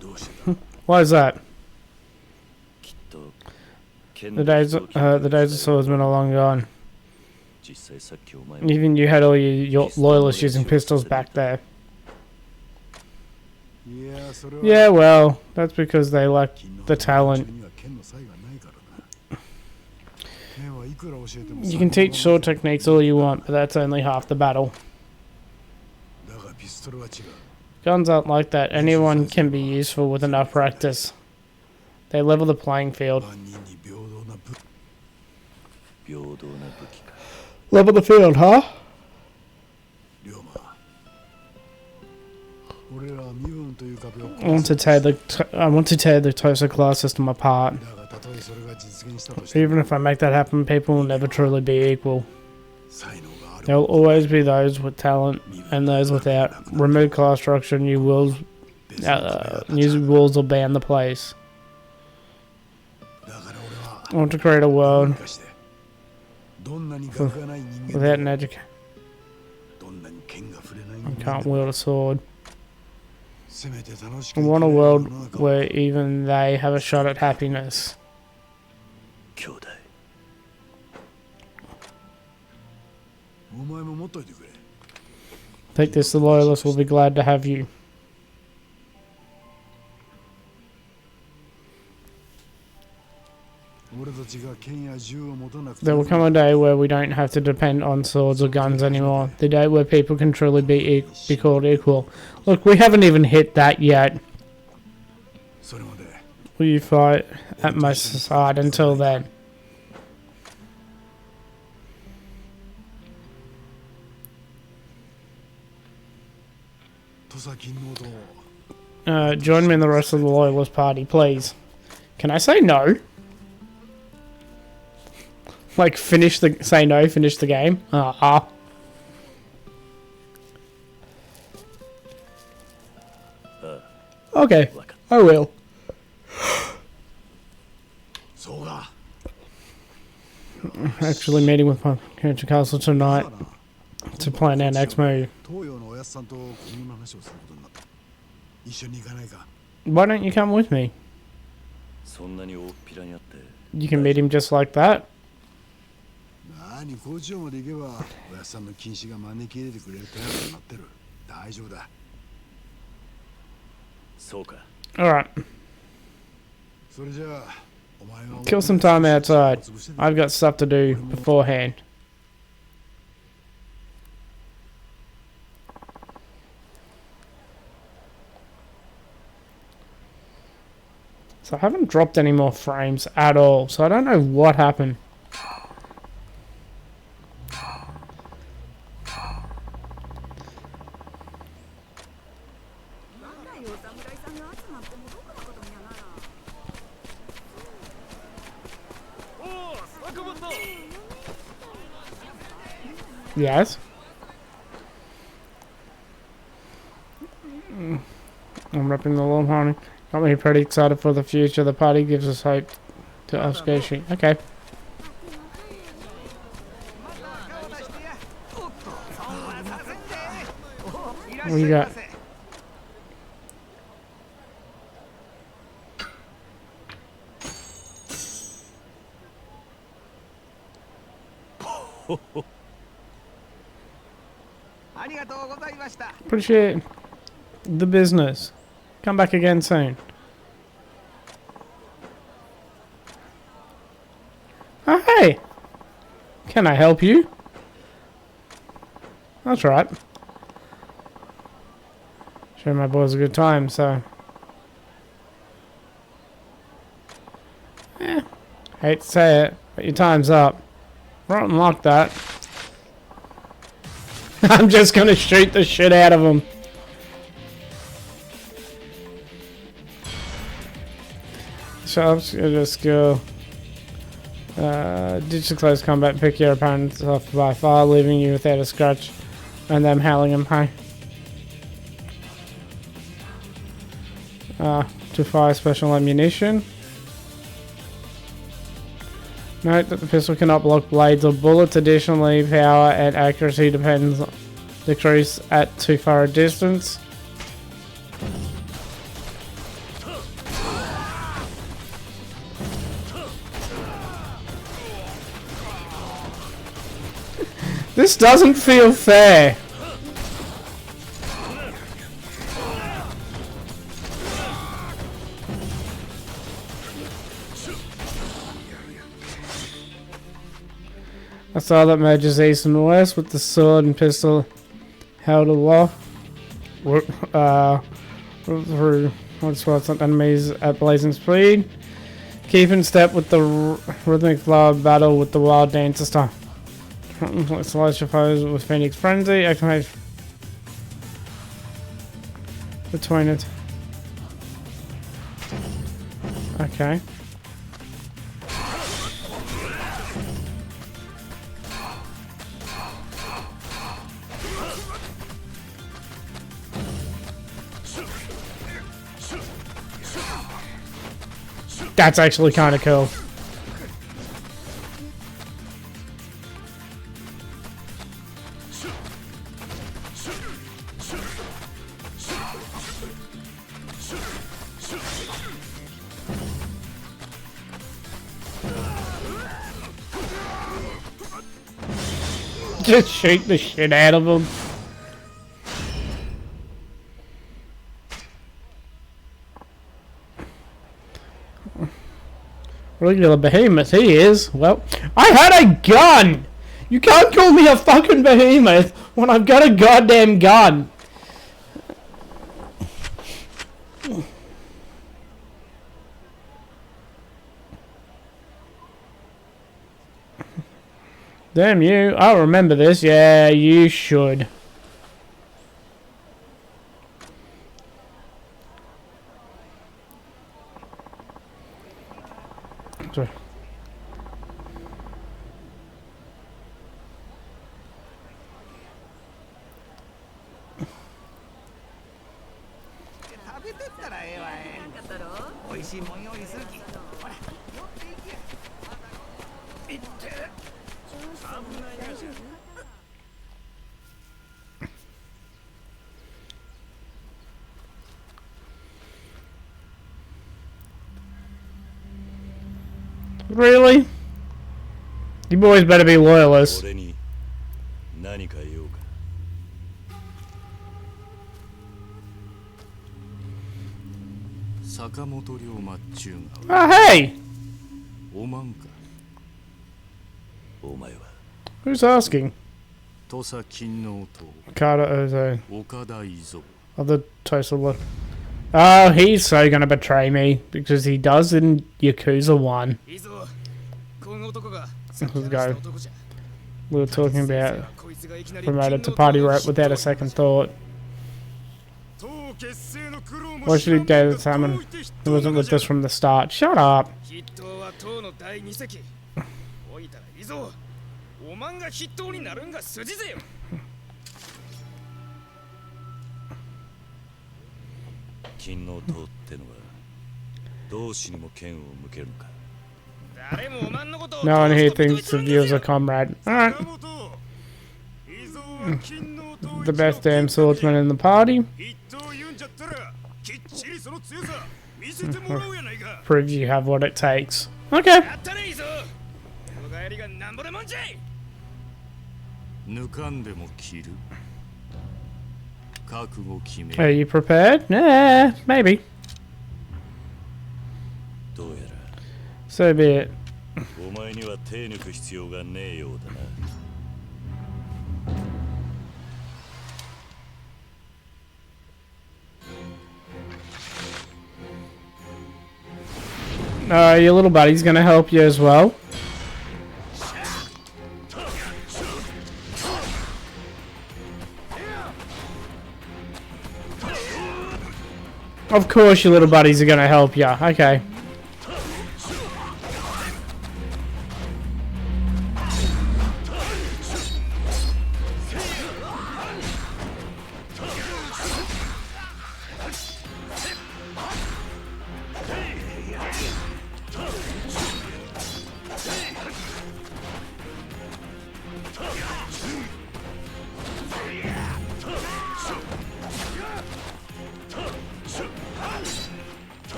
どうしてだ Why is that? きっと剣 The で days, 人を斬る the days of swordsmen are long gone. 実際さっきお前も Even you had all your loyalists using pistols back there. いやそれは Yeah, well, that's because they lack 金の the talent. には剣の才がないからな剣はいくら教えても You can teach sword techniques all you want, but that's only half the battle. だがピストルは違う Guns aren't like that. Anyone can be useful with enough practice. They level the playing field. 万人に平等な武平等な武器か。 Level the field, huh? 龍馬俺らは身分という壁を I want to tear the Tosa class system apart. だがたとえそれが実現したとしても Even if I make that happen, people will never truly be equal. 才能がある There will always be those with talent and those without. Remove class structure, new rules will ban the place. だから俺は I want to create a world 生かしてどんなに学がない人間 without で an も education どんなに剣が触れない and 人間 can't でも wield a sword. せめて楽しく I 生き want ら a れる世 world の中を where even they have a shot at happiness. 兄弟。お前も持っといてくれ Take this, the loyalists will be glad to have you. 俺たちが剣や銃を持たなくて There will come a day where we don't have to depend on swords or guns anymore. The day where people can truly be called equal. Look, we haven't even hit that yet. それまで Will you fight at my side until then? 土佐勤王と Join me in the rest of the loyalist party, please. Can I say no? Like, say no, finish the game? Okay, I will. そうか。 Actually meeting with my parents in Castle tonight to plan our next move. 東洋のおやつさんと今後の話をすることになった。一緒に行かないか。 Why don't you come with me? そんなに大っぴらにあって You can meet him just like that. 何工場まで行けばおやつさんの禁止が招き入れてくれる手当になってる。大丈夫だ。そうか Alright, それじゃあお前は kill some time outside. I've got stuff to do beforehand. So I haven't dropped any more frames at all, so I don't know what happened. Yes. I'm repping the Lord Honey. Got me pretty excited for the future. The party gives us hope to us Ishin. Okay. What you got? Appreciate the business. Come back again soon. Oh, hey! Can I help you? That's right. Show my boys a good time, so... Hate to say it, but your time's up. Right, unlock that. I'm just gonna shoot the shit out of him. Shops, just go. Ditch the close combat, pick your opponents off by far, leaving you without a scratch, and them howling them high. To fire special ammunition. Note that the pistol cannot block blades or bullets. Additionally, power and accuracy decrease at too far a distance. This doesn't feel fair. A style that merges east and west with the sword and pistol held aloft through enemies at blazing speed. Keep in step with the rhythmic flow of battle with the wild dancer style. Slice your foes with Phoenix Frenzy. Activate between it. Okay. That's actually kind of cool. Just shoot the shit out of him. Regular behemoth he is. Well, I had a gun! You can't call me a fucking behemoth when I've got a goddamn gun! Damn you, I'll remember this. Yeah, you should. Sorry. Really? You boys better be loyalists. 俺に何か用か。坂本龍馬っちゅう Oh, hey! がおまんか。お前は Who's asking? 土佐勤王と Carter Ozo. 岡田伊蔵。 Other Tosa. Oh, he's so gonna betray me because he does in Yakuza 1. いいぞこの男が Let's go. 男じゃ We were talking about こいつがいきなり promoted to party rep without a second thought. 党結成の苦労も Why should he go to Salmon? He wasn't with us from the start. Shut up. 筆頭は党の第二席おいたらいいぞおまんが筆頭になるんが筋ぜよ金の党ってのは同志にも剣を向けるのか。 誰もおまんのことを No one here thinks of you as a comrade. Alright. 坂本伊蔵は金の党 The best damn swordsman in the party. 筆頭言うんじゃったらきっちりその強さ見せてもらおうやないか Proves you have what it takes. Okay. やったねいいぞお帰りがなんぼでもんじゃい抜かんでも切る。覚悟決め。 Are you prepared? Nah, maybe. どうやら So be it. お前には手抜く必要がねえようだな。 Your little buddy's gonna help you as well. Of course your little buddies are gonna help you. Okay.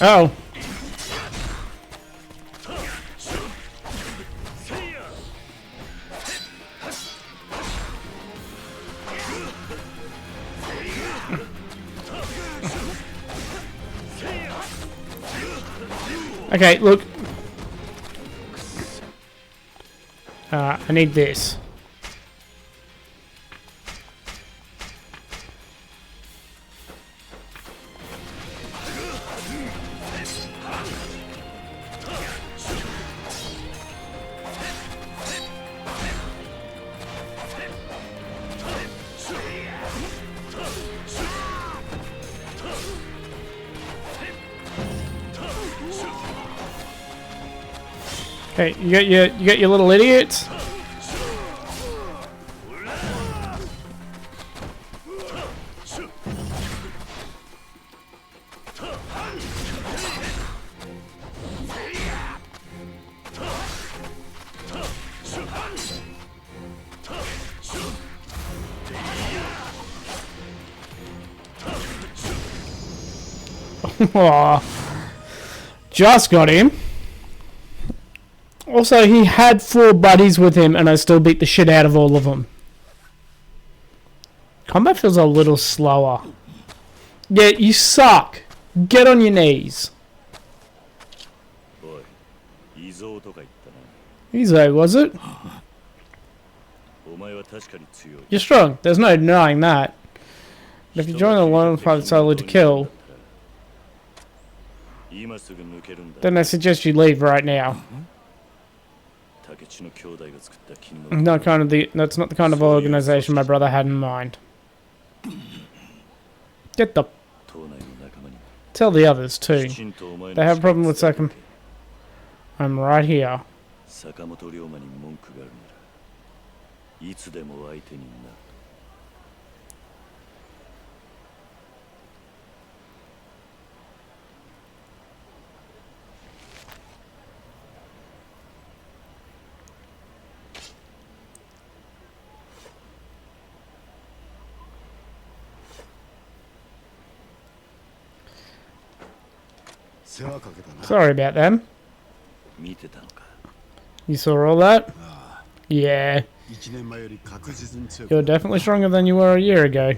Oh. Okay, look. I need this. Hey, you got your little idiots. Aw. Just got him. Also, he had 4 buddies with him, and I still beat the shit out of all of them. Combat feels a little slower. Yeah, you suck. Get on your knees. おい、伊蔵とか言ったな。 Easy, was it? お前は確かに強い。 You're strong. There's no denying that. But if you join the one fight solely to kill, 今すぐ抜けるんだ。 then I suggest you leave right now. 竹地の兄弟が作った金の。 That's not the kind of organization my brother had in mind. Get the 党内の仲間に tell the others too. きちんとお前の They have a problem with second. I'm right here. 坂本龍馬に文句があるならいつでも相手にな。 What 世話かけたな。 Sorry about them. 見てたのか。 You saw all that? ああ、 Yeah. 1年前より確実に強く You're definitely stronger than you were a year ago.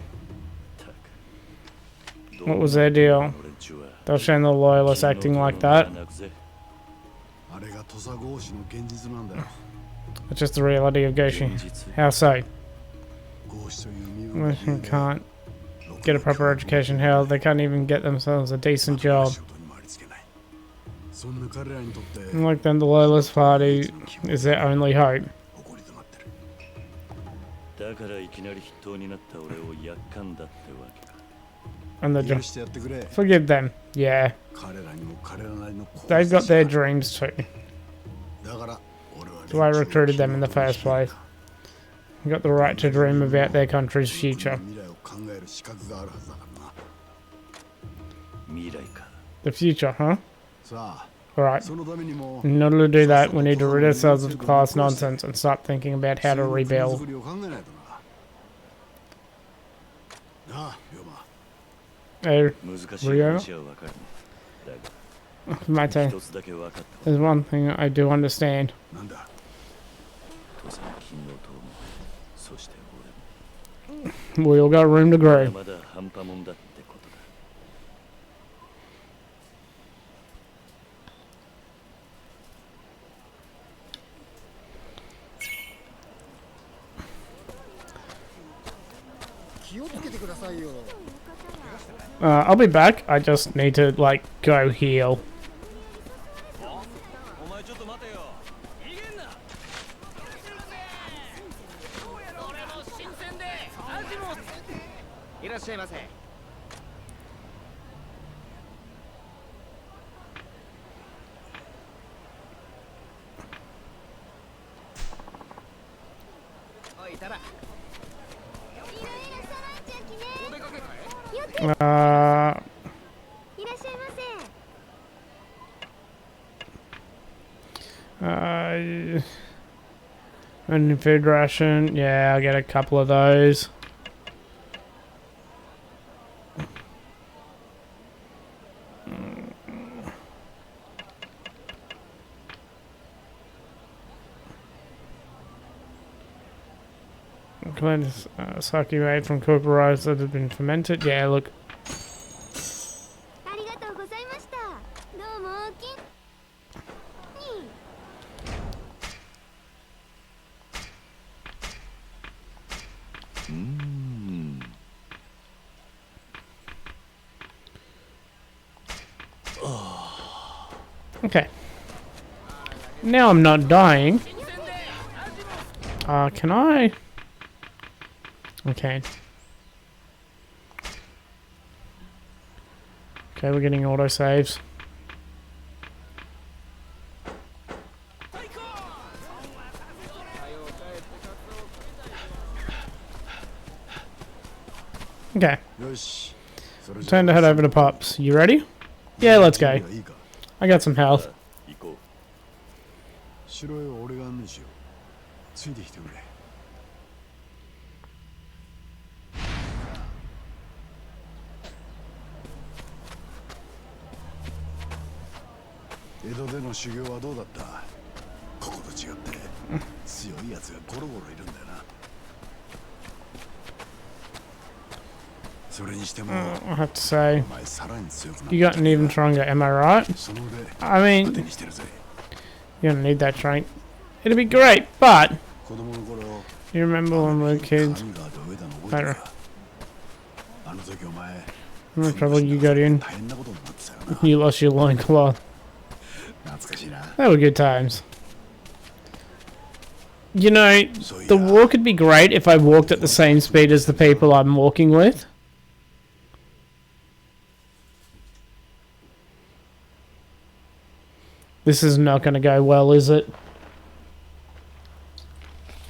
たく。 What was their deal? 俺んちは They'll shame the loyalists acting like that. あれが土佐合子の現実なんだよ。 It's just the reality of Goshi. 現実 How so? 合子という身 Well, 分 you can't get a proper education. Hell, they can't even get themselves a decent job. そんな彼らにとって Like then, the loyalist party is their only hope. 誇りとなってる。だからいきなり筆頭になった俺をやっかんだってわけか。 And they're 許 just してやってくれ。 forgive them. Yeah, 彼らにも彼らなりの they've got their dreams too. だから俺は So I recruited them in the first place. You got the right to dream about their country's future. 未来を考える資格があるはずだからな。未来か。 The future, huh? さあ、 Alright. そのためにも In order to do that, we need to rid ourselves of class nonsense and start thinking about how to 作 rebuild. りを考えないとな。なあ、龍馬。 Oh, 難しい話はわかるね。だが my turn. 一つだけわかった。 There's one thing I do understand. なんだ。父さん金の塔も、そして We all got room to 俺 grow. もまだ半端もんだってことだ。 I'll be back. I just need to, like, go heal. お前ちょっと待てよ。逃げんな。いらっしゃいませ。おいたら。お出かけかい？ And food ration. Yeah, I'll get a couple of those. Clean sake made from cooper rice that has been fermented. Yeah, look. ありがとうございました。どうもおおきに。 Okay. Now I'm not dying. Can I? Okay. Okay, we're getting autosaves. Okay, よし。それじゃ time to head over to Pops. You ready? Yeah, let's go. いいか。 I got some health. 行こう。城へは俺が案内しよう。ついてきてくれ。江戸での修行はどうだった？ここと違って強いやつがゴロゴロいるんだよな。それにしても、 I have to say, お前さらに強くなっ you gotten even stronger, am I right? その腕 I 盾 mean, にしてるぜ。 you don't need that strength. It'll be great, but 子供の頃 you remember when we were kids? 神が上田の覚えてるか？あの時お前 How much trouble you got in? 大変なことになってたよな。 You lost your loincloth. 懐かしいな。 They were good times. You know, そうい the や walk would be great if I walked at the same speed as the people I'm walking with. This is not going to go well, is it?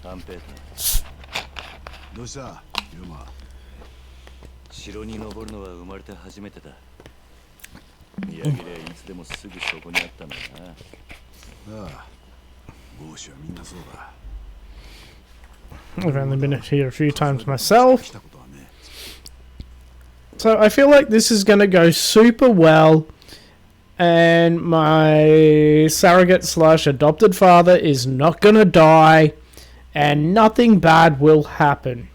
半平太、どうした龍馬？城に登るのは生まれて初めてだ。見上げりゃいつでもすぐそこにあったんだな。ああ、豪子はみんなそうだ。 I've only been here a few times myself. 来たことはね。 So I feel like this is going to go super well and my surrogate slash adopted father is not gonna die, and nothing bad will happen.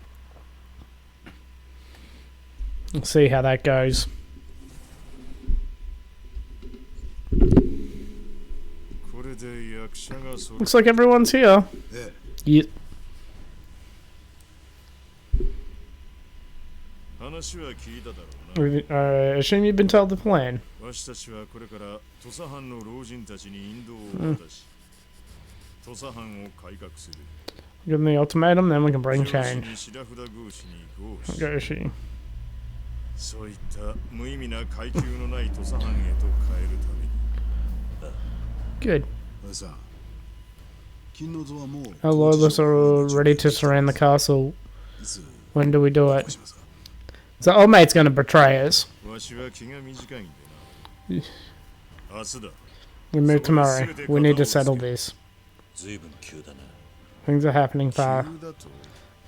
Let's see how that goes. これで役者がそれ Looks like everyone's here. え Yeah. 話は聞いただろうな。 Assume you've been told the plan. わしたちはこれから土佐藩の老人たちに引導を渡し、土佐藩を改革する。 Give them the ultimatum, then we can bring 上司 change. に白札合司に合司。 Go, she. そういった無意味な階級のない土佐藩へと変えるために。 Good. おいさん金の像はもう Our loyalists are ready to surround the castle. いつ When do we do ど it? うしますか So old mate's gonna betray us. わしは気が短いんでな。明日だ。 We move tomorrow. We need to settle this. 随分急だな。 Things are happening 急 fast. だと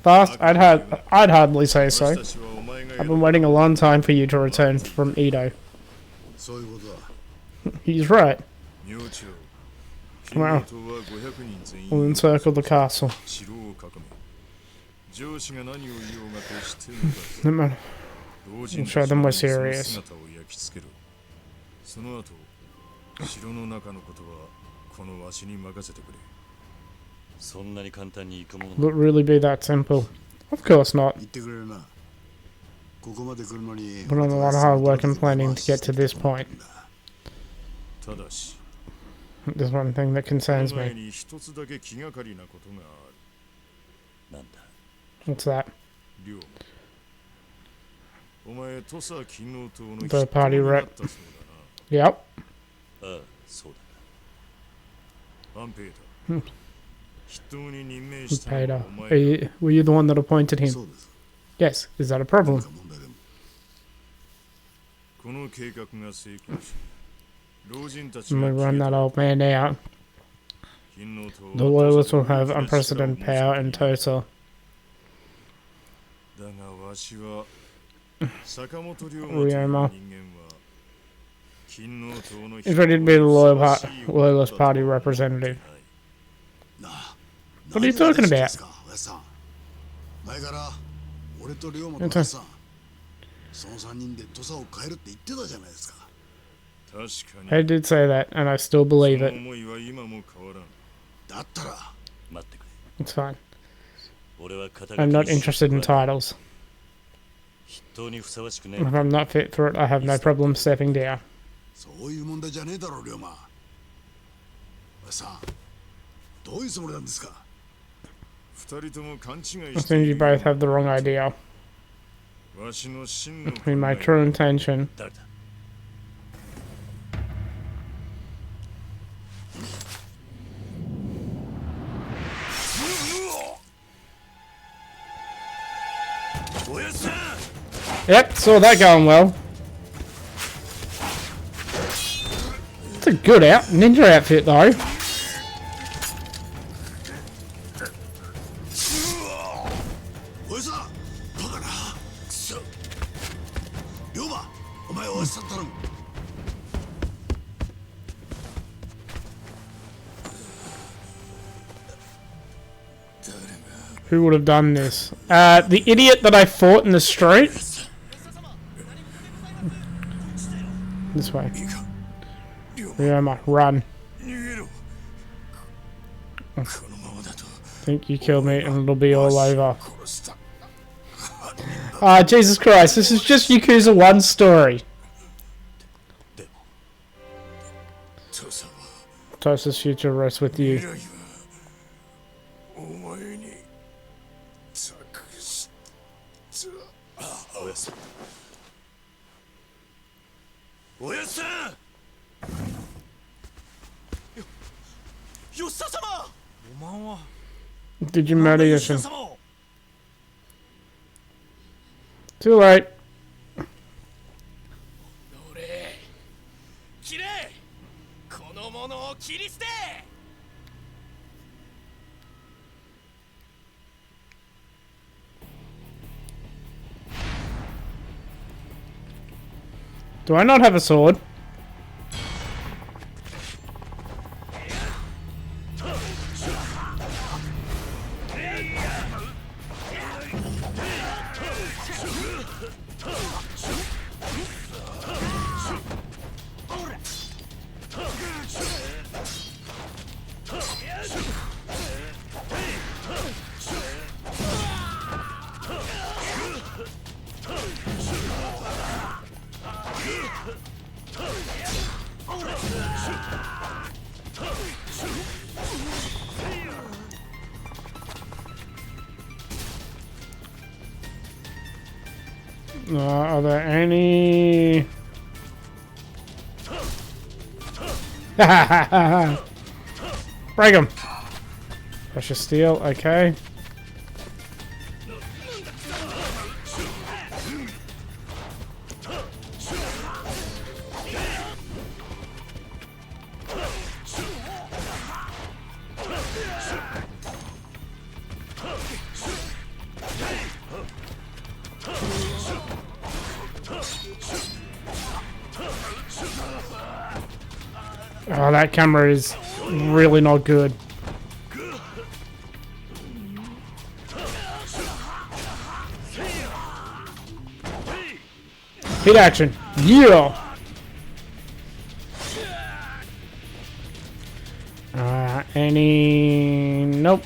Fast? I'd hardly say わ so. したちはお前が I've been waiting a long time for you to return from Edo. そういうことだ He's right. 明朝。 Wow. 金の塔は500人全員 We'll encircle the castle. 城を囲め。上司が何を言おうが決して抜かず No matter. 老人 show たち them we're にその serious. 姿を焼き付けろ。その後、城の中のことはこのわしに任せてくれ。そんなに簡単にいくもの Will it really be that simple? Of course not. 言ってくれるなここまで来るのに Put on a lot of hard work and planning to get to this point. ただし、 There's one thing that この concerns 前 me. に一つだけ気がかりなことがある。なんだ。 What's that? 龍馬。お前、土佐勤王党の The party 筆頭にな rep. ったそう Yep. ああ、そうだ。だな。アンペーター。筆頭に任命した Paid のは off. お前 Were you the one that appointed him? そうです Yes. Is that a 何 problem? か問題でもこの計画が成功し、老人たち When が we run that old man out, 勤王党は the loyalists will 土佐 have の unprecedented 力を power 持 in つ Tosa. だがわしは坂本龍馬 Ryoma. という人間は勤王党の He's ready to be the loyalist party representative. なあ What are you talking 何が about? ですかおやさん前から俺と龍馬とおやさんその3人で土佐を変えるって言ってたじゃないですか 確かに I did say that, and I still believe その it. 思いは今も変わらん。だったら待ってくれ。 It's fine. 俺は肩 I'm not interested in titles. 筆頭にふさわしくね If I'm not fit for it, I have no problem stepping down. そういう問題じゃねえだろ龍馬おやさんどういうつもりなんですか二人とも勘違い I して think you both have the wrong idea. わしの真の In my true intention. 誰だ。おやさん Yep, saw that going well. It's a good ninja outfit though. おやさんバカなくそ龍馬お前おやさん頼む Who would have done this? The idiot that I fought in the street? This way. いいか Ryoma, run. 逃げろこのままだと Think you killed me and it'll be all over. 殺した Jesus Christ, this is just Yakuza 1 story. 父さんは Tosa's future rests with 未 you. 来はお前に託したおやすみ。おやさん吉田様おまんは Did you murder 吉田 Ishin? 様を Too late. 俺きれいこの者を切り捨て Do I not have a sword? Are there any? Break him. Precious steel. Okay. Oh, that camera is really not good. Hit action. Yeah. Any? Nope.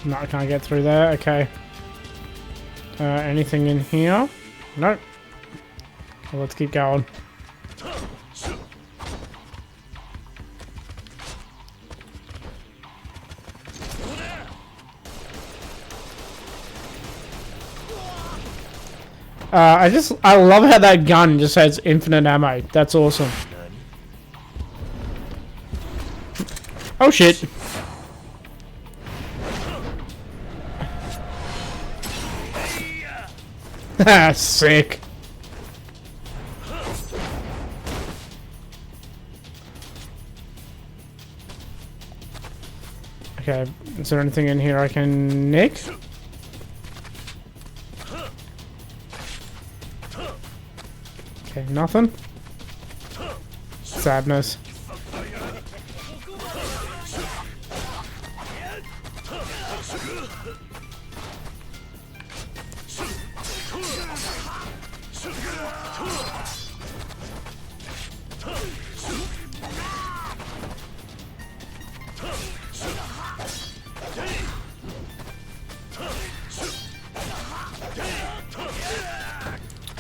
No, I can't get through there. Okay. Anything in here? Nope. Well, let's keep going. I love how that gun just has infinite ammo. That's awesome. Oh shit. Ah, sick. Okay, is there anything in here I can nick? Okay, nothing. Sadness.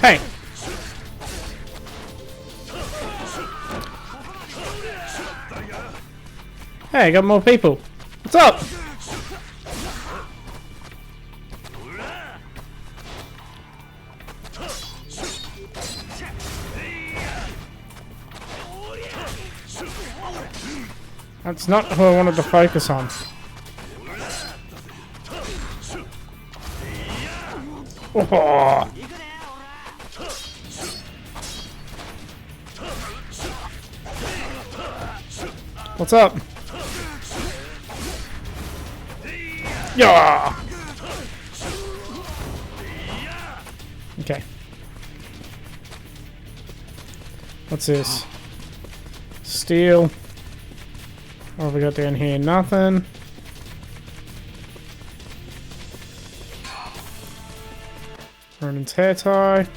Hey! Hey, I got more people. What's up? That's not who I wanted to focus on. Oh. What's up? Yeah. Okay. What's this? Steel. What have we got down here? Nothing. Ronan's hair tie.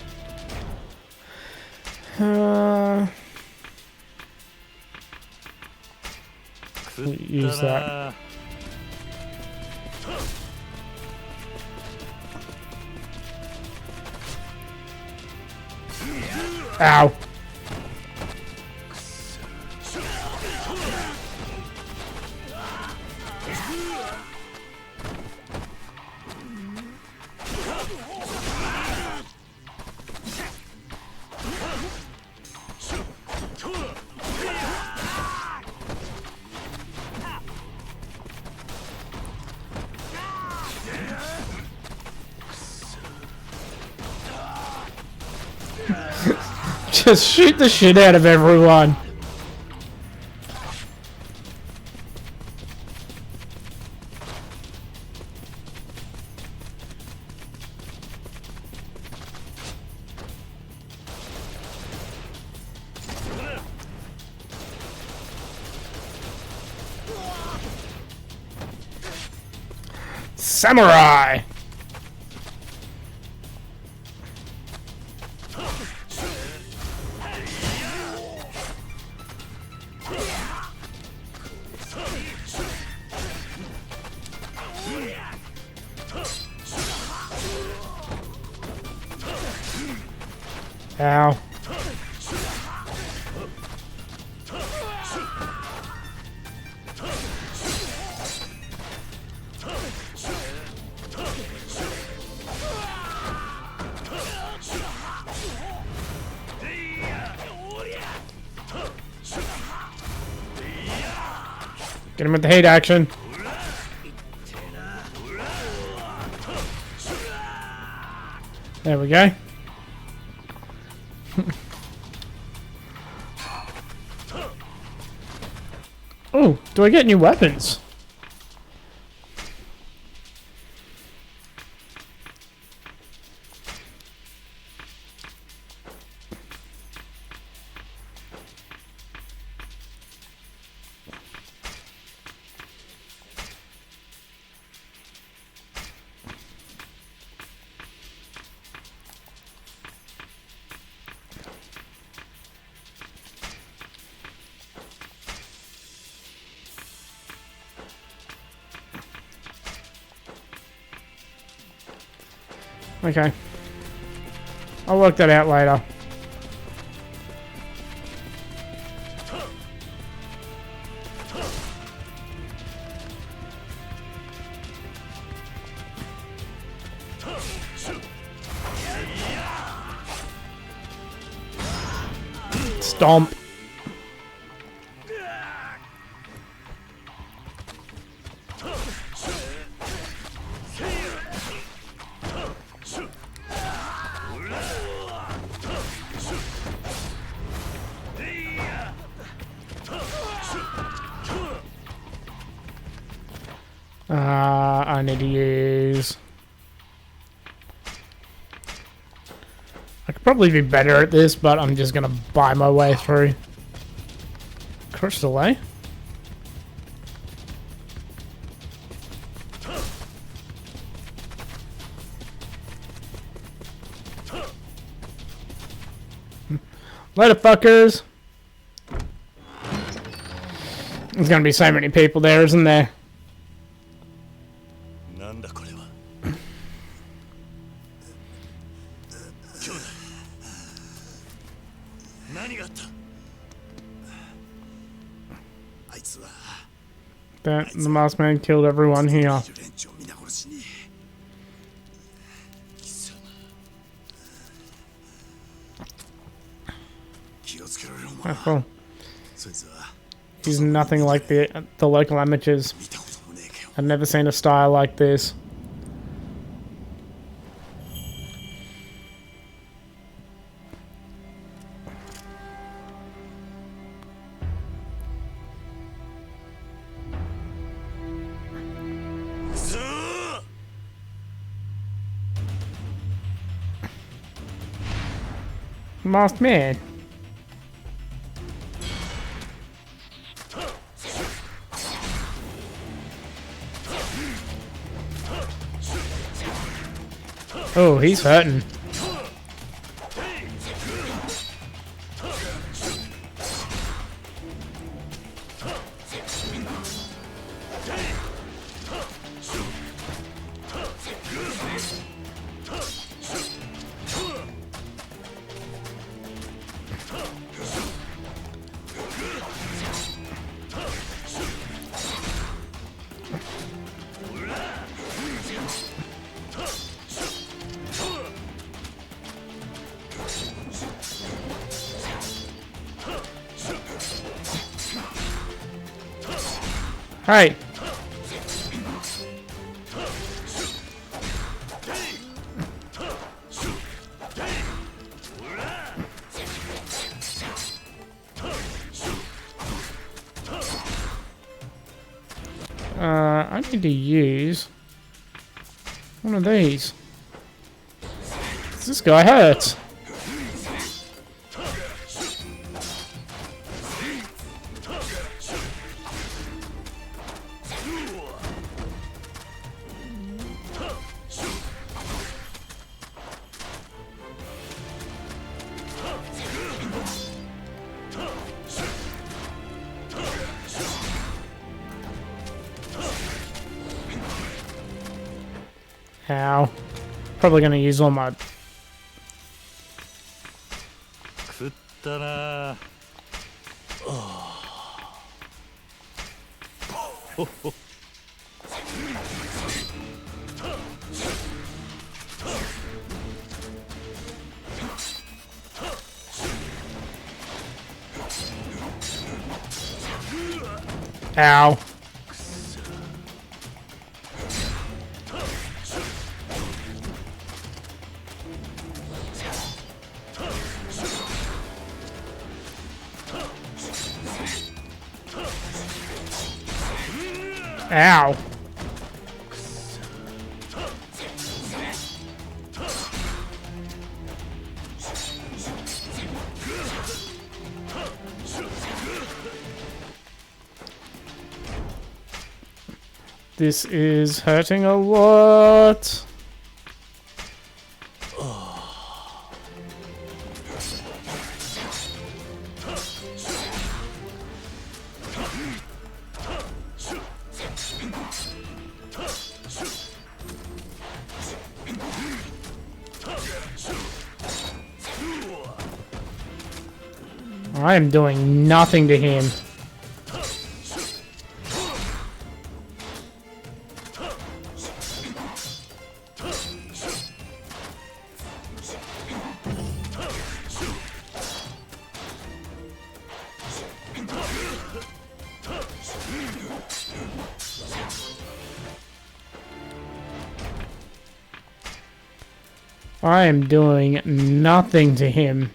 Use that. Ow. Just shoot the shit out of everyone. Samurai! Ow. Get him with the hate action. There we go. Oh, do I get new weapons? Okay. I'll work that out later. Stomp. I need to use... I could probably be better at this, but I'm just gonna buy my way through. Crystal, eh? Later, fuckers! There's gonna be so many people there, isn't there? なんだこれは。兄弟。何があった。あいつは。That the masked man killed everyone here. 連中を皆殺しに。貴様。気をつけろよ、お前。 Oh, cool. そいつは。 He's nothing like the local amateurs. 見たこともねえかよ。 I've never seen a style like this. Masked man. Oh, he's hurting. Hey. I need to use one of these. This guy hurts. Ow. Probably gonna use all my... 食ったな。Ow. Ow. This is hurting a lot. I am doing nothing to him. I am doing nothing to him.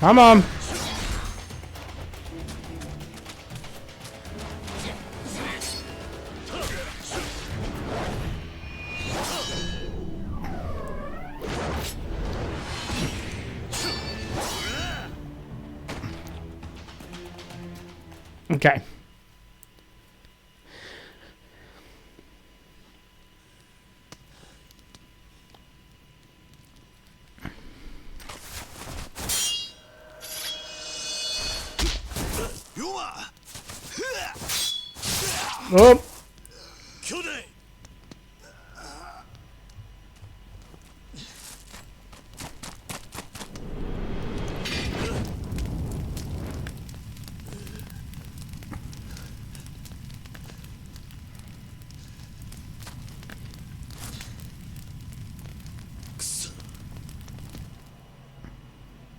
Come on. Okay. Oh.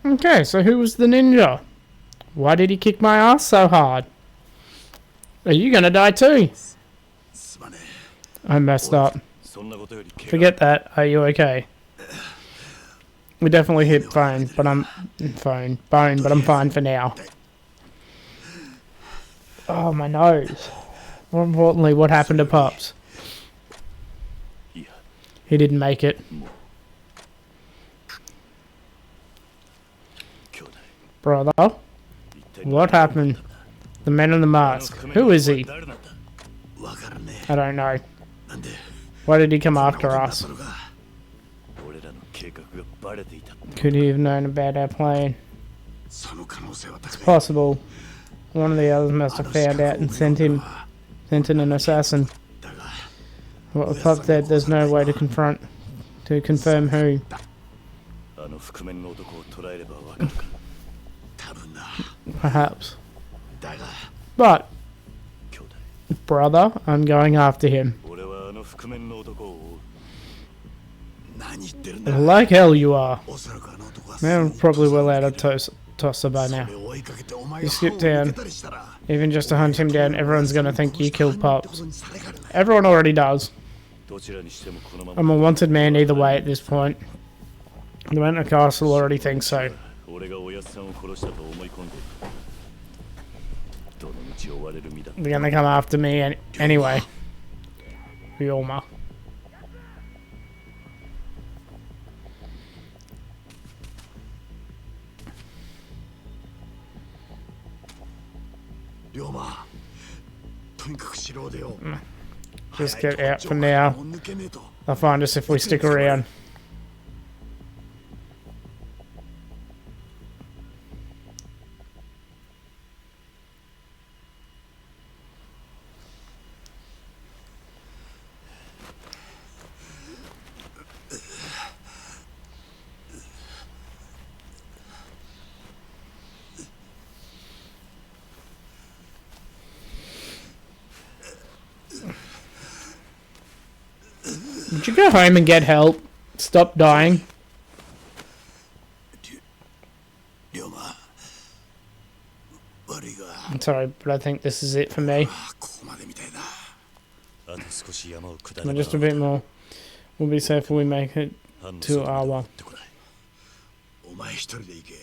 Okay, so who was the ninja? Why did he kick my ass so hard? Are you gonna die too? I messed up. Forget that. Are you okay? We definitely hit bone, but I'm fine for now. Oh, my nose. More importantly, what happened to Pups? He didn't make it. Brother? What happened? The man in the mask. Who is he? I don't know. Why did he come after us? Could he have known about our plan? It's possible. One of the others must have found out and sent in an assassin. What Pup said, there's no way to confirm who. Perhaps. But, brother, I'm going after him. Like hell you are. Man, I'm probably well out of tosser by now. You skip town. Even just to hunt him down, everyone's gonna think you killed Pups. Everyone already does. I'm a wanted man either way at this point. The man at the castle already thinks so. どの道追われる身だ。 They're gonna come after me anyway. Ryoma. 龍馬、とにかく城でよ。 Just get out for now. They'll find us if we stick around. Would you go home and get help? Stop dying. 龍馬、悪いが、 I'm sorry, but I think this is it for me. ここまでみたいだ。あと少し山を下 And れば just a bit more. We'll be safe when we make it 藩の to そばまで our 持 one. ってこない。お前一人で行け。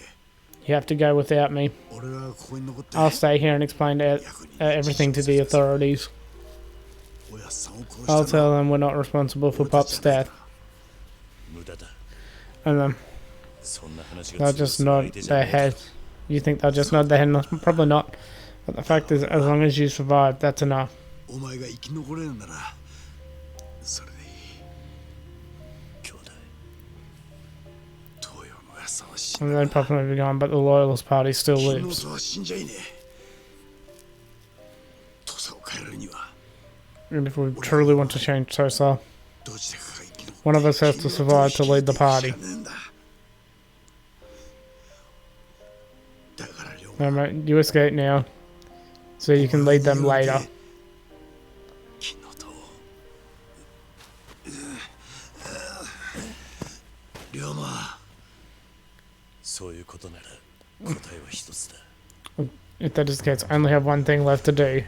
You have to go without me. 俺はここに残って I'll stay here and explain everything to the authorities. おやっさんを殺 I'll したの tell は them we're not responsible for 俺た Pop's ちじゃない death. 無駄だ。 And then そんな話が they'll 通 just す相 nod 手じゃ their ねえ。 head. You think they'll just nod their head? No, probably not. But the fact is, as long as you survive, that's enough. お前が生き残れるならそれでいい。兄弟。東洋のおやっさんは死ん And だ then Pop may be gone, but the Loyalist Party still 昨 lives. 日とは死んじゃいねえ。土佐を変えるには And if we truly want to change Tosa, どちらかが生き残って one of us has to survive to lead the party. 知らねえんだ。だから龍馬、 No, mate, you escape now, so you can lead them later. 昨日と龍馬、そういうことなら答えは一つだ。 If that is the case, I only have one thing left to do.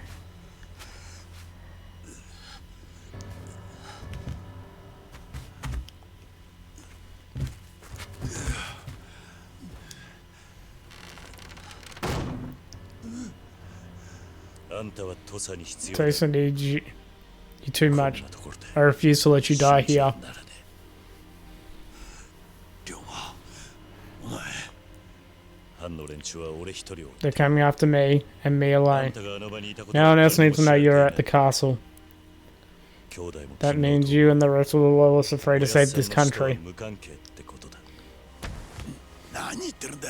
あんたは土佐に必要だ。 Tosa needs you too こん much. なところで I refuse to let you die 信じ here. ならね龍馬、お前、え。藩の連中は俺一人を。 They're coming after me and me あん alone. たがあの場にいたこと No は one else 誰 needs も to know 知ら you're れ at て the いない。 castle. 兄弟も That 君の means 弟 you and the rest of the loyalists are free to 親 save さん this の人は country. 無関係ってことだ。何言ってるんだ。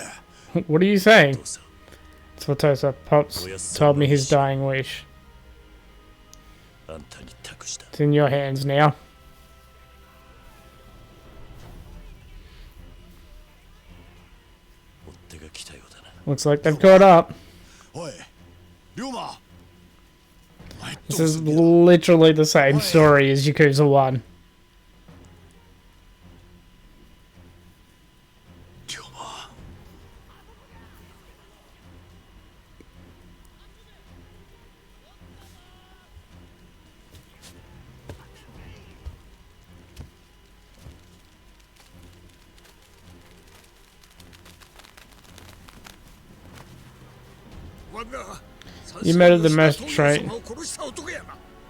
What are you saying? 父さん、 It's for Tosa. Pops told me his dying wish. あんたに託した。 It's in your hands now. 追っ手が来たようだな。 Looks like they've caught up. おい、龍馬。お前 This どう is すんだよ。 literally the same story as Yakuza 1. 龍馬。 You murdered the magistrate.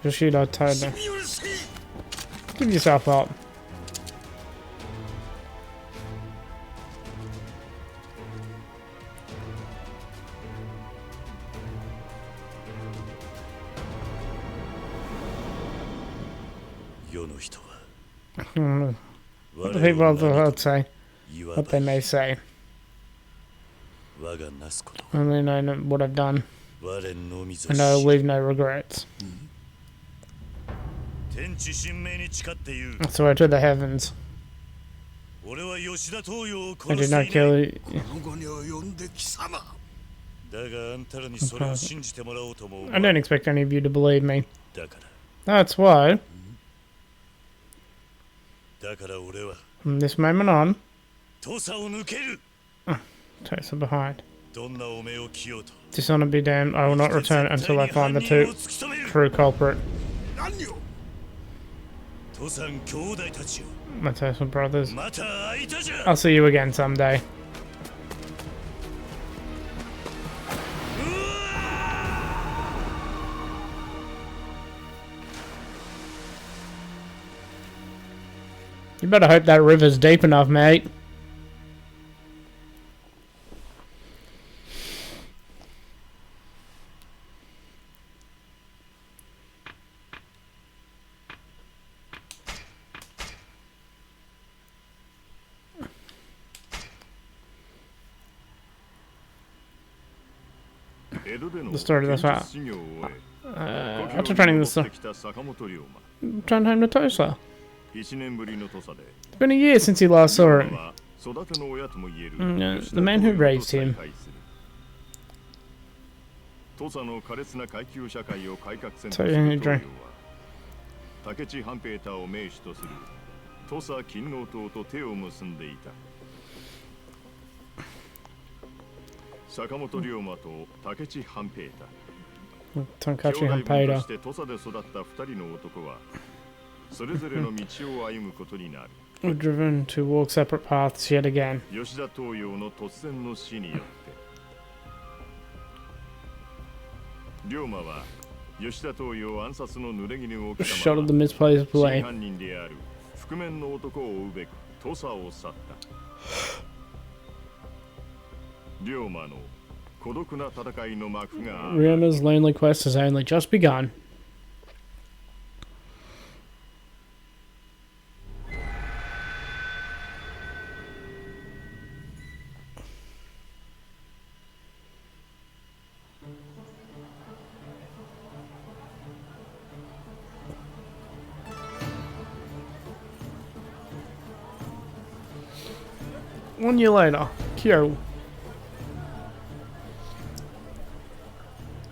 Yoshida told her. Give yourself up. Hmm, What the people of the world say, what they may say. Only know what I've done, and I'll leave no regrets. I swear to the heavens, I did not kill you. この子に呼んで貴様。 I don't expect any of you to believe me. That's why, from this moment on, Tosa behind. Dishonor be damned, I will not return until I find the true culprit. 何を。 My Tosa brothers. I'll see you again someday. You better hope that river's deep enough, mate. The story of this one. After training this, returned home to Tosa. It's been a year since he last saw him. The man who raised him. 土佐の苛烈な階級社会を改革せんとす So る you 東洋 drink. は竹地半平太を名手とする土佐勤王党と手を結んでいた坂本龍馬と竹地半平太 Tonkatsu 兄弟分と Hanpeida して土佐で育った二人の男はそれぞれの道を歩むことになる were driven to walk separate paths yet again. 吉田東洋の突然の死によって龍馬は吉田東洋暗殺の濡れ衣を着た Shuttled the misplaced 真 blade. 犯人である覆面の男を追うべく土佐を去った龍馬の孤独な戦いの幕が Ryuma's lonely quest has only just begun. One year later, Kyo.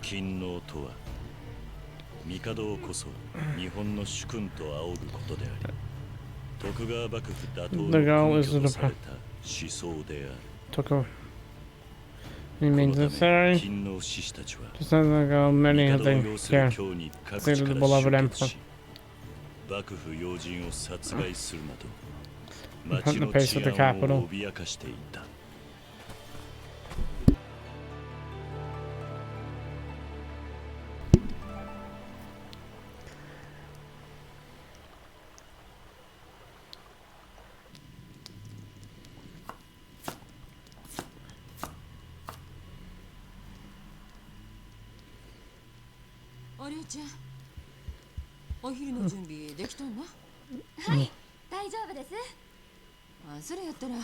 勤王とは帝をこそ日本の主君と仰ぐことであり徳川幕府打倒の The goal 根 is 拠 to とされた思想である Took He こ means の it's ため necessary 勤王志士たちは to send the girl many 帝 have を been 要する here. 京に各 Say 地 to か the ら beloved 集 emperor. 結し幕府要人を殺害するなど Hunt 町 the の peace 治 of the 安 capital. を脅かしていた おりゅうちゃんお昼の準備できとんのはい大丈夫ですあそれやったら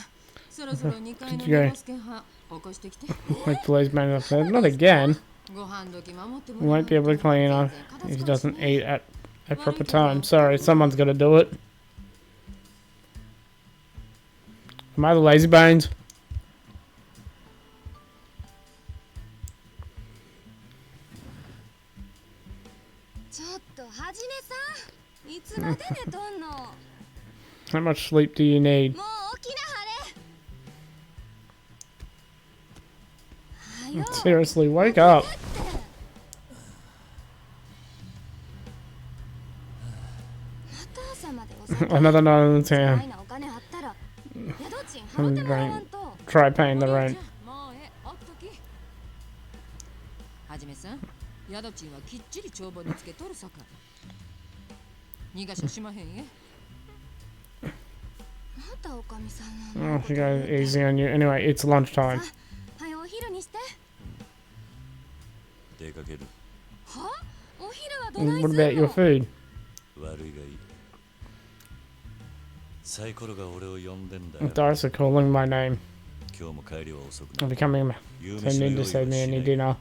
そろそろ2階の Did you go? ネロスケン派起こしてきて Like the lazy man said, not again. ご飯時守って He もら won't be able to clean up 全 if he 然片付 doesn't かんしね eat at proper time. Sorry, someone's got to do it. Am I the lazy bones? ちょっとはじめさんいつまで寝とんの How much sleep do you need? もう起きなはれはよ Seriously, wake up. また朝までお酒 Another night in the な town. いなお金あったら宿賃払ってもらわんと Try paying the おりゅう rent. ちゃんもうええおっときはじめさん宿賃はきっちり帳簿につけとるさか逃がしゃしまへんえまたおかみさんな Oh, she goes easy on you. Anyway, it's lunchtime. はよお昼にして出かけるはお昼はどない What す about ん your の food? 悪いがいいサイコロが俺を呼んでんだよ Dice are calling my name. 今日も帰りは遅く I'm なる becoming a 夕 so 飯 need の to 用意 save は me し any ない dinner.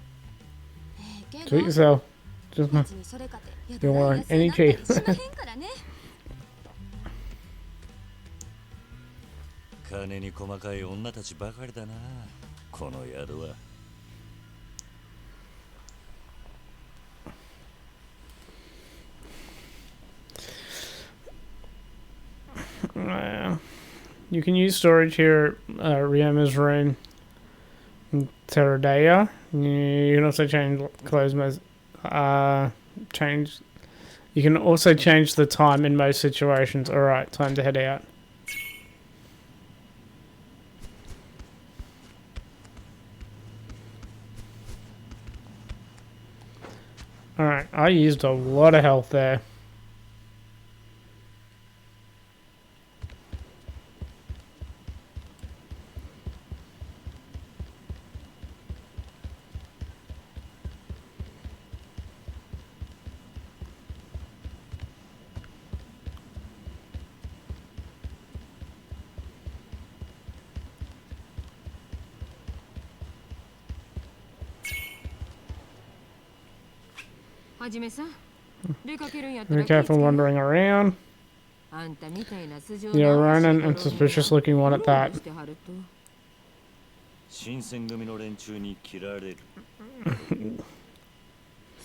け Treat ど yourself. Just 別にそれかて Don't worry, 宿代安い any なったり tea. しまへんからね金に細かい女たちばかりだなこの宿は You can use storage here at Ryoma's room in Teradea. You can also change clothes change. You can also change the time in most situations. Alright, time to head out. Alright, I used a lot of health there. はじめさん、出かけるんやった Be ら気をつけ careful よ wandering around. あんたみたいな素性 You're の Ronan and suspicious looking one at that. してはると新選組の連中に切られる。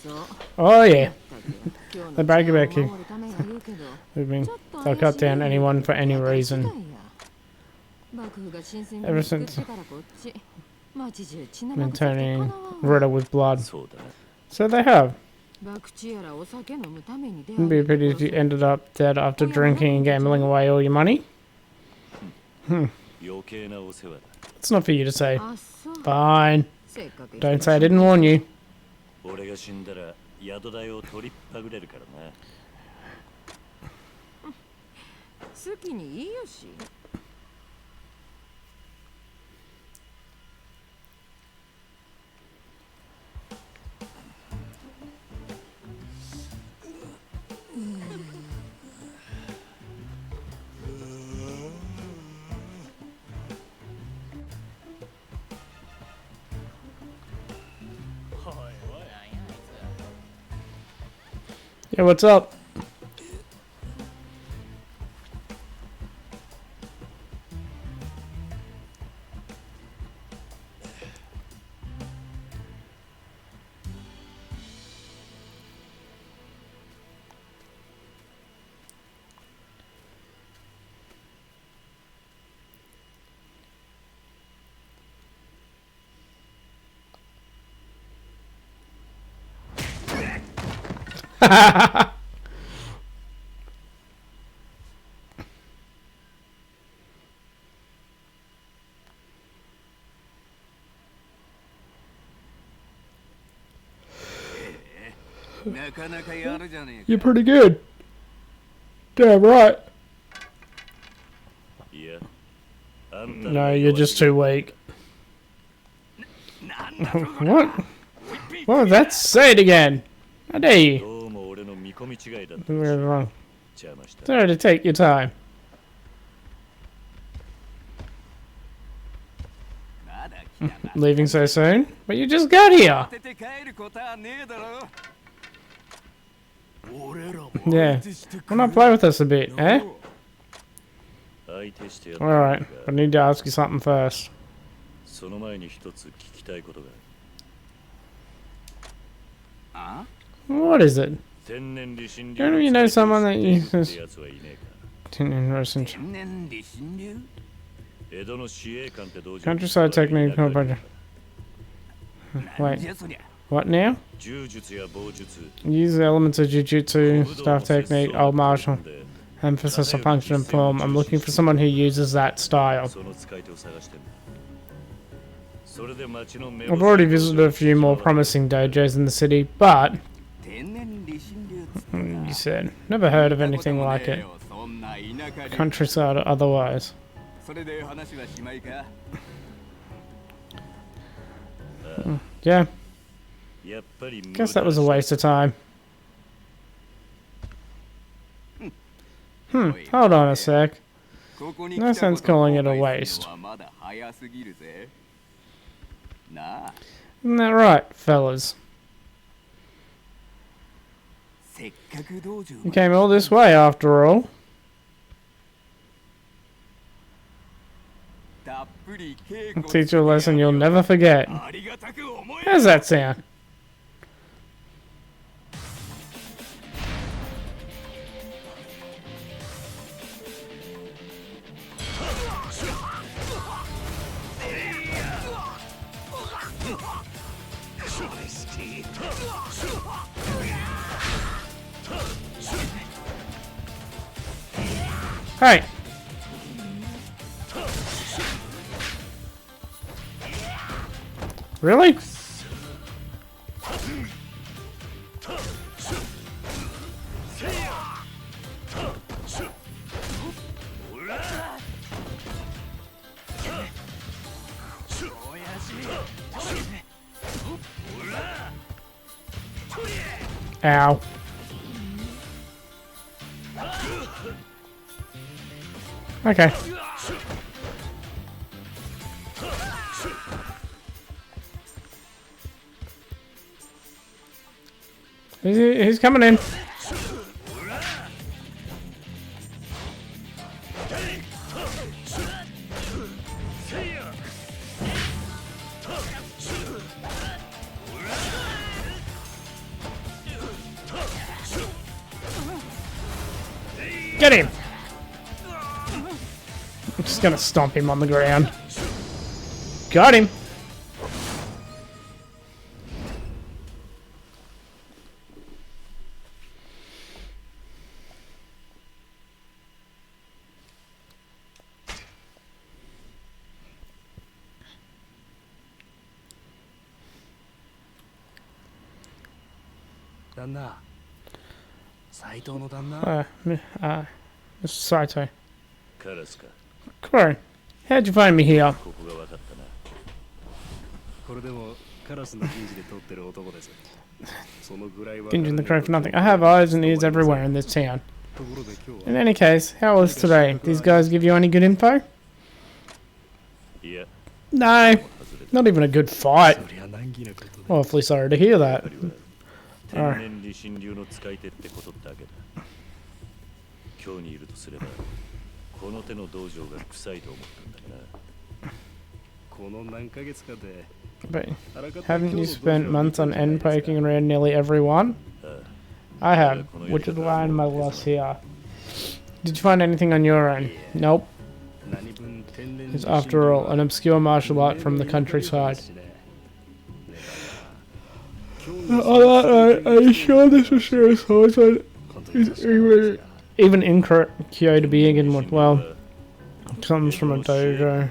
そう Oh yeah, 今日 the の baggy 治安を backy. 守るためや言うけど I mean, ちょっと they'll 怪 cut しい down anyone for any 私次 reason. 第や幕府が新選 Ever 組作っ since てからこっち町中血 Been 生臭くてか turning なわん redder with blood. そうだ。 So they have. 博打やらお酒飲むために出 It'd be a pity if you ended up dead after drinking and gambling away all your money. 余計なお世話だ。 It's not for you to say. あ、そう Fine. せっかく Don't say I didn't warn you. 俺が死んだら宿代を取りっぱぐれるからな。好きにいいよし Yeah, what's up? You're pretty good. Damn right. いや、あんた No, you're just too weak. What? What was that? Say it again. How dare you? どうも俺の見込み違いだった Do it wrong. 邪魔した Sorry to take your time. まだ来たな Leaving so soon? But you just got here. 当てて帰ることはねえだろ Yeah. Why not play with us a bit, eh? 相手してやったんだ Alright, が I need to ask you something first. その前に一つ聞きたいことがあ What is it? 天然理心 Don't you know someone that uses ってやつはいねえか tin and resin? 天然理心流江戸の司令官って同時 Countryside technique. Oh, but- なん Wait, じゃそりゃ what now? 柔術や棒術 Use the elements of jujutsu, staff technique, old martial, emphasis on function and form. I'm looking for someone who uses that style. その使い手を探してんだそれで町の目を I've already visited a few more promising dojos in the city, but 天然理心流っつって you said never heard of anything like it. そんな田舎で Countryside or otherwise. それで話はしまいか Yeah, やっぱり guess that was a waste of time. Hold on a sec. ここに No 来た sense ことを calling it a 後悔す waste. るのはまだ早すぎるぜなあ Isn't that right, fellas? せっかく道場 You came all this way after all. たっぷり稽 I'll 古 teach you a lesson you'll never forget. ありがたく思え How's that sound? Hey! Really? Ow. Okay. He's coming in. Get him! I'm just gonna stomp him on the ground. Got him! Mr. Saito. カラスか。 Come on. How'd you find me here? ここが分かったな。これでもカラスの銀次で撮ってる男です。そのぐらいは Didn't the crow for nothing. I have eyes and ears everywhere in this town. ところで今日 In は any case, how was today? These guys give you any good info? いや、 No. 外れた。 Not even a good fight. そりゃ難儀なことで Awfully sorry to hear that. 天然理心流の使い手ってことだけだ。今日にいるとすれば、この手の道場が臭いと思ったんだがな。この何ヶ月かで But あらかた haven't 今 you 日の spent 道場を months on 見て end みたいです poking か around nearly everyone? あ I have, which is why I'm my loss here. Did you find anything on your own? Nope. 何分天然 It's after all an obscure martial art from the countryside. 今日 On that note, are you sure this was serious homicide? 本当に確かなんですが Even in Kyo to begin with, well, it comes from a dojo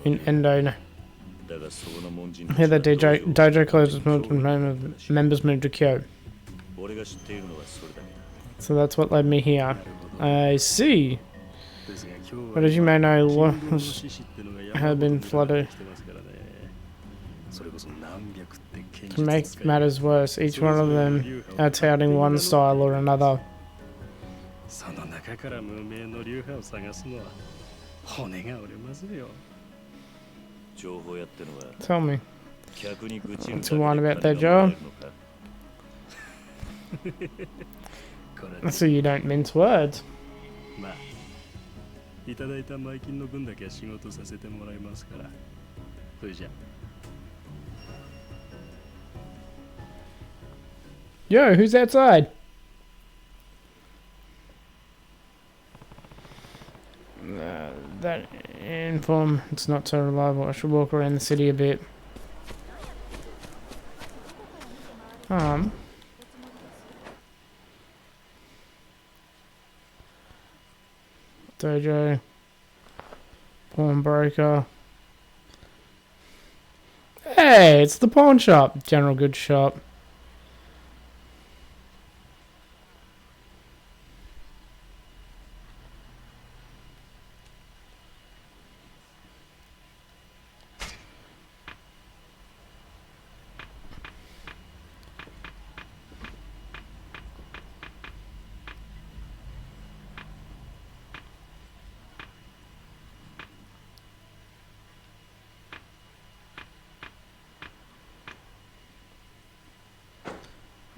in Endo. だがその門人たち Here は the dojo closes when members move to Kyo. 俺が知っているのはそれだけだ。 So that's what led me here. I see. ですが今日 But as you may know, 勤労の was 獅子ってのが have been flooded. 来てますからね。それこそ何百って剣 To 術 make 使い matters worse, each one of them are touting one style or another. その中から無名の流派を探すのは骨が折れますよ。情報屋ってのは Tell me, 客に愚痴る To whine about だ their けで金がもらえ job? るのか。これで so you don't mince words. まあいただいた前金の分だけは仕事させてもらいますから。それじゃ Yo, who's outside? That inform, it's not so reliable. I should walk around the city a bit. Dojo, pawnbroker. Hey, it's the pawn shop, general goods shop.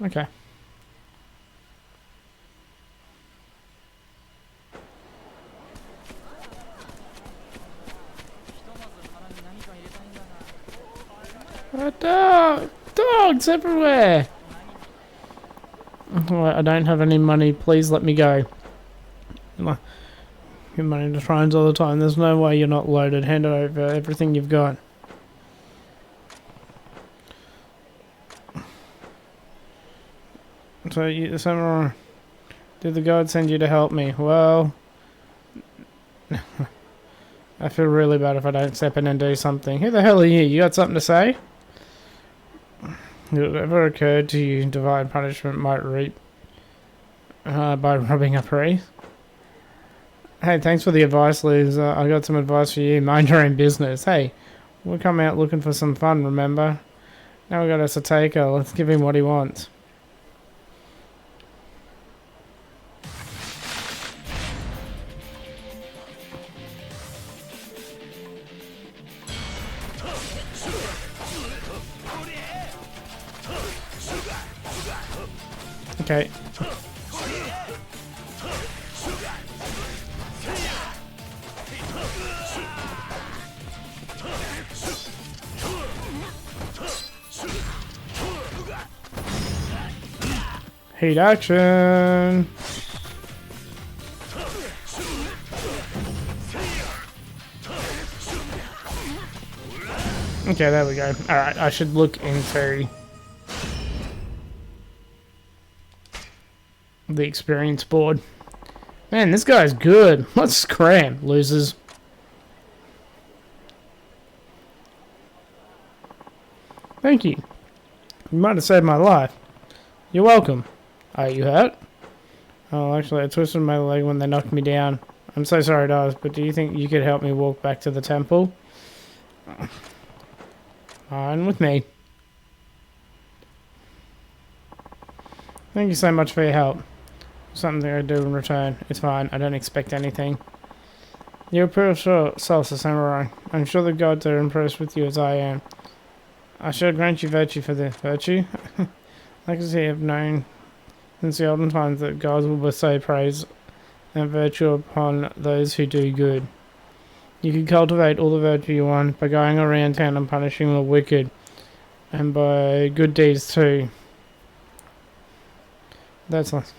Okay. Dogs everywhere! Oh, I don't have any money, please let me go. Your money to shrines all the time, there's no way you're not loaded, hand over everything you've got. So, samurai, did the god send you to help me? Well, I feel really bad if I don't step in and do something. Who the hell are you? You got something to say? Did it ever occurred to you divine punishment might reap by robbing a priest? Hey, thanks for the advice, Liz. I got some advice for you. Mind your own business. Hey, we'll come out looking for some fun, remember? Now we got us a taker. Let's give him what he wants. Okay. Heat action. Okay, there we go. Alright, I should look into the experience board. Man, this guy's good. Let's scram, losers. Thank you. You might have saved my life. You're welcome. Are you hurt? Oh, actually, I twisted my leg when they knocked me down. I'm so sorry, Daz, but do you think you could help me walk back to the temple? Fine with me. Thank you so much for your help. Something I do in return. It's fine. I don't expect anything. You're a pure salsa samurai. I'm sure the gods are impressed with you as I am. I shall grant you virtue for this. Virtue? Like as you have known since the olden times that gods will bestow praise and virtue upon those who do good. You can cultivate all the virtue you want by going around town and punishing the wicked, and by good deeds too. That's nice.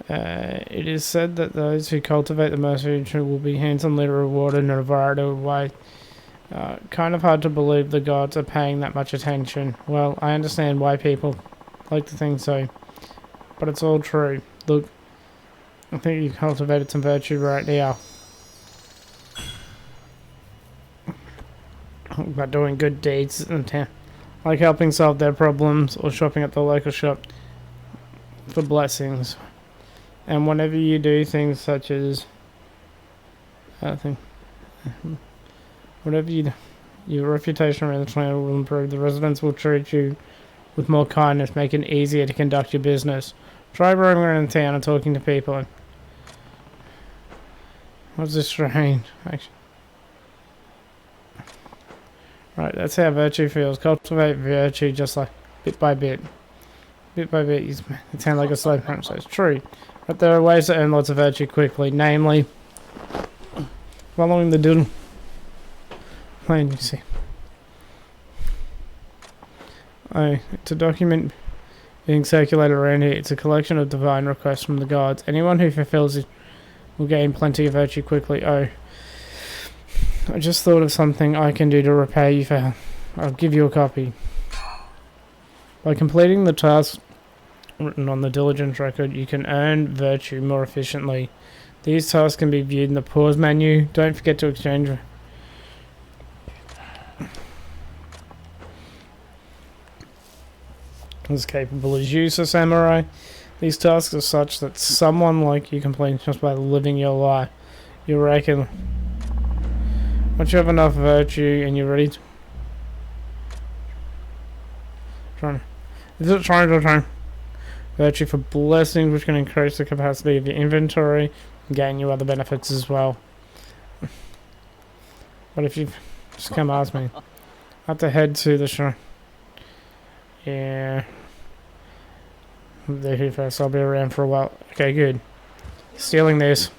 It is said that those who cultivate the most virtue will be handsomely rewarded in a variety of ways. Kind of hard to believe the gods are paying that much attention. Well, I understand why people like to think so, but it's all true. Look, I think you cultivated some virtue right now. By doing good deeds in town, like helping solve their problems or shopping at the local shop for blessings. And whenever you do things such as whatever you do, your reputation around the town will improve. The residents will treat you with more kindness, making it easier to conduct your business. Try roaming around town and talking to people. What's this strange? Actually, right, that's how virtue feels. Cultivate virtue just like bit by bit. Bit by bit, it sounds like a slow process. True, but there are ways to earn lots of virtue quickly, namely following the doodle plan, you see. To document being circulated around here, it's a collection of divine requests from the gods. Anyone who fulfills it will gain plenty of virtue quickly. Oh, I just thought of something I can do to repay you for. I'll give you a copy. By completing the task written on the diligence record, you can earn virtue more efficiently. These tasks can be viewed in the pause menu. Don't forget to exchange. As capable as you, Sir Samurai. These tasks are such that someone like you complete just by living your life. You reckon. Once you have enough virtue and you're ready to. Trying to virtue for blessings, which can increase the capacity of your inventory and gain you other benefits as well. But if you just come ask me, I have to head to the shrine. Yeah. They're here first. I'll be around for a while. Okay, good. Stealing this.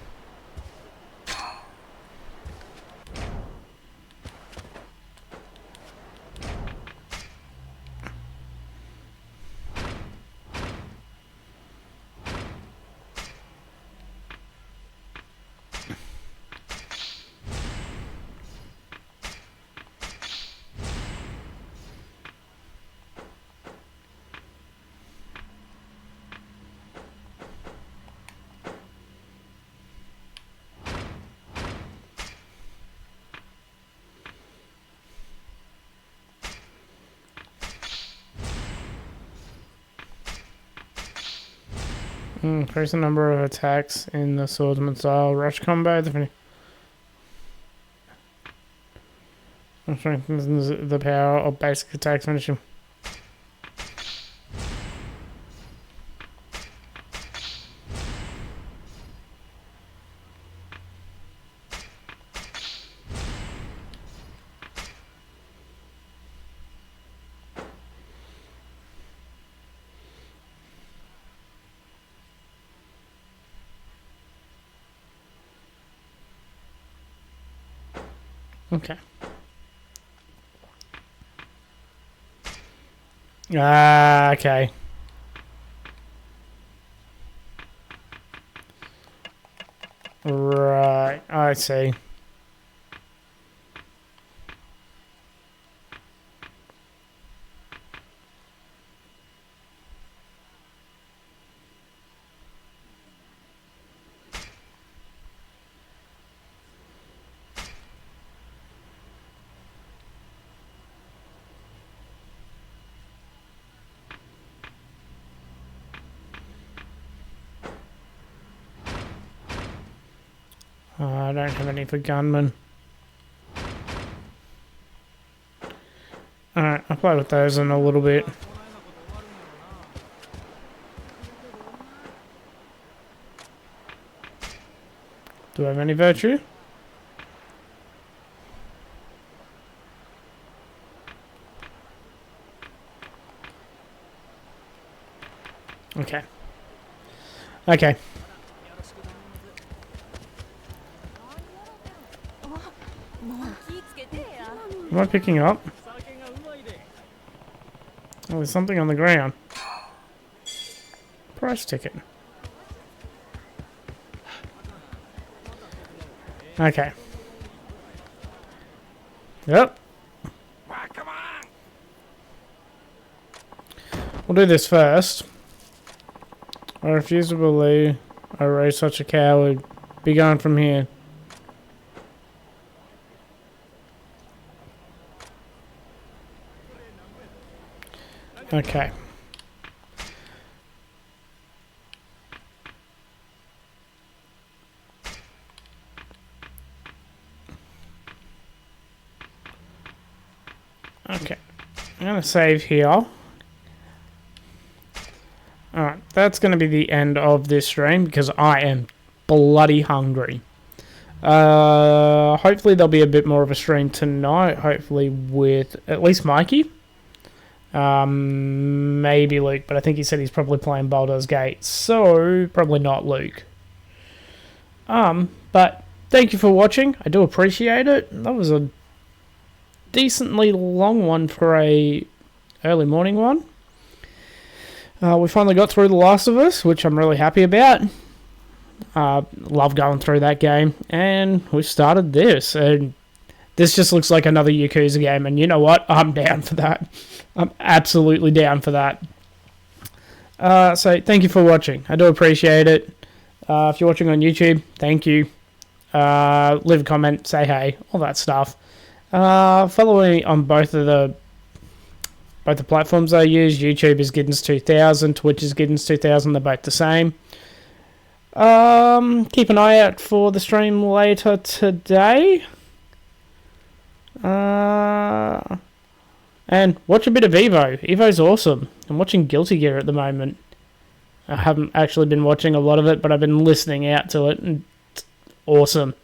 Increase the number of attacks in the swordsman style. Rush combo. Strengthens the power of basic attacks finishing. Okay. Ah, okay. Right, I see. I don't have any for gunmen. Alright, I'll play with those in a little bit. Do I have any virtue? Okay. Okay. Am I picking up? Oh, there's something on the ground. Price ticket. Okay. Yep. We'll do this first. I refuse to believe I raised such a coward. Be gone from here. Okay. Okay. I'm going to save here. Alright, that's going to be the end of this stream because I am bloody hungry. Hopefully there'll be a bit more of a stream tonight. Hopefully with at least Mikey. Maybe Luke, but I think he said he's probably playing Baldur's Gate, so probably not Luke. But thank you for watching. I do appreciate it. That was a decently long one for a early morning one. We finally got through The Last of Us, which I'm really happy about. Love going through that game, and we started this, and this just looks like another Yakuza game, and you know what? I'm down for that. I'm absolutely down for that. So thank you for watching. I do appreciate it. If you're watching on YouTube, thank you. Leave a comment, say hey, all that stuff. Follow me on both the platforms I use. YouTube is Giddens2000, Twitch is Giddens2000. They're both the same. Keep an eye out for the stream later today. And watch a bit of Evo. Evo's awesome. I'm watching Guilty Gear at the moment. I haven't actually been watching a lot of it, but I've been listening out to it, and it's awesome.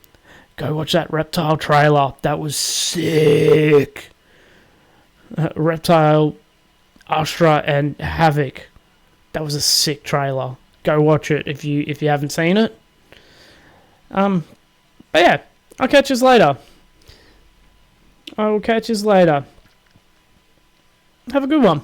Go watch that Reptile trailer. That was sick. Reptile, Astra, and Havoc. That was a sick trailer. Go watch it if you haven't seen it. But yeah, I'll catch you later. I will catch you later. Have a good one.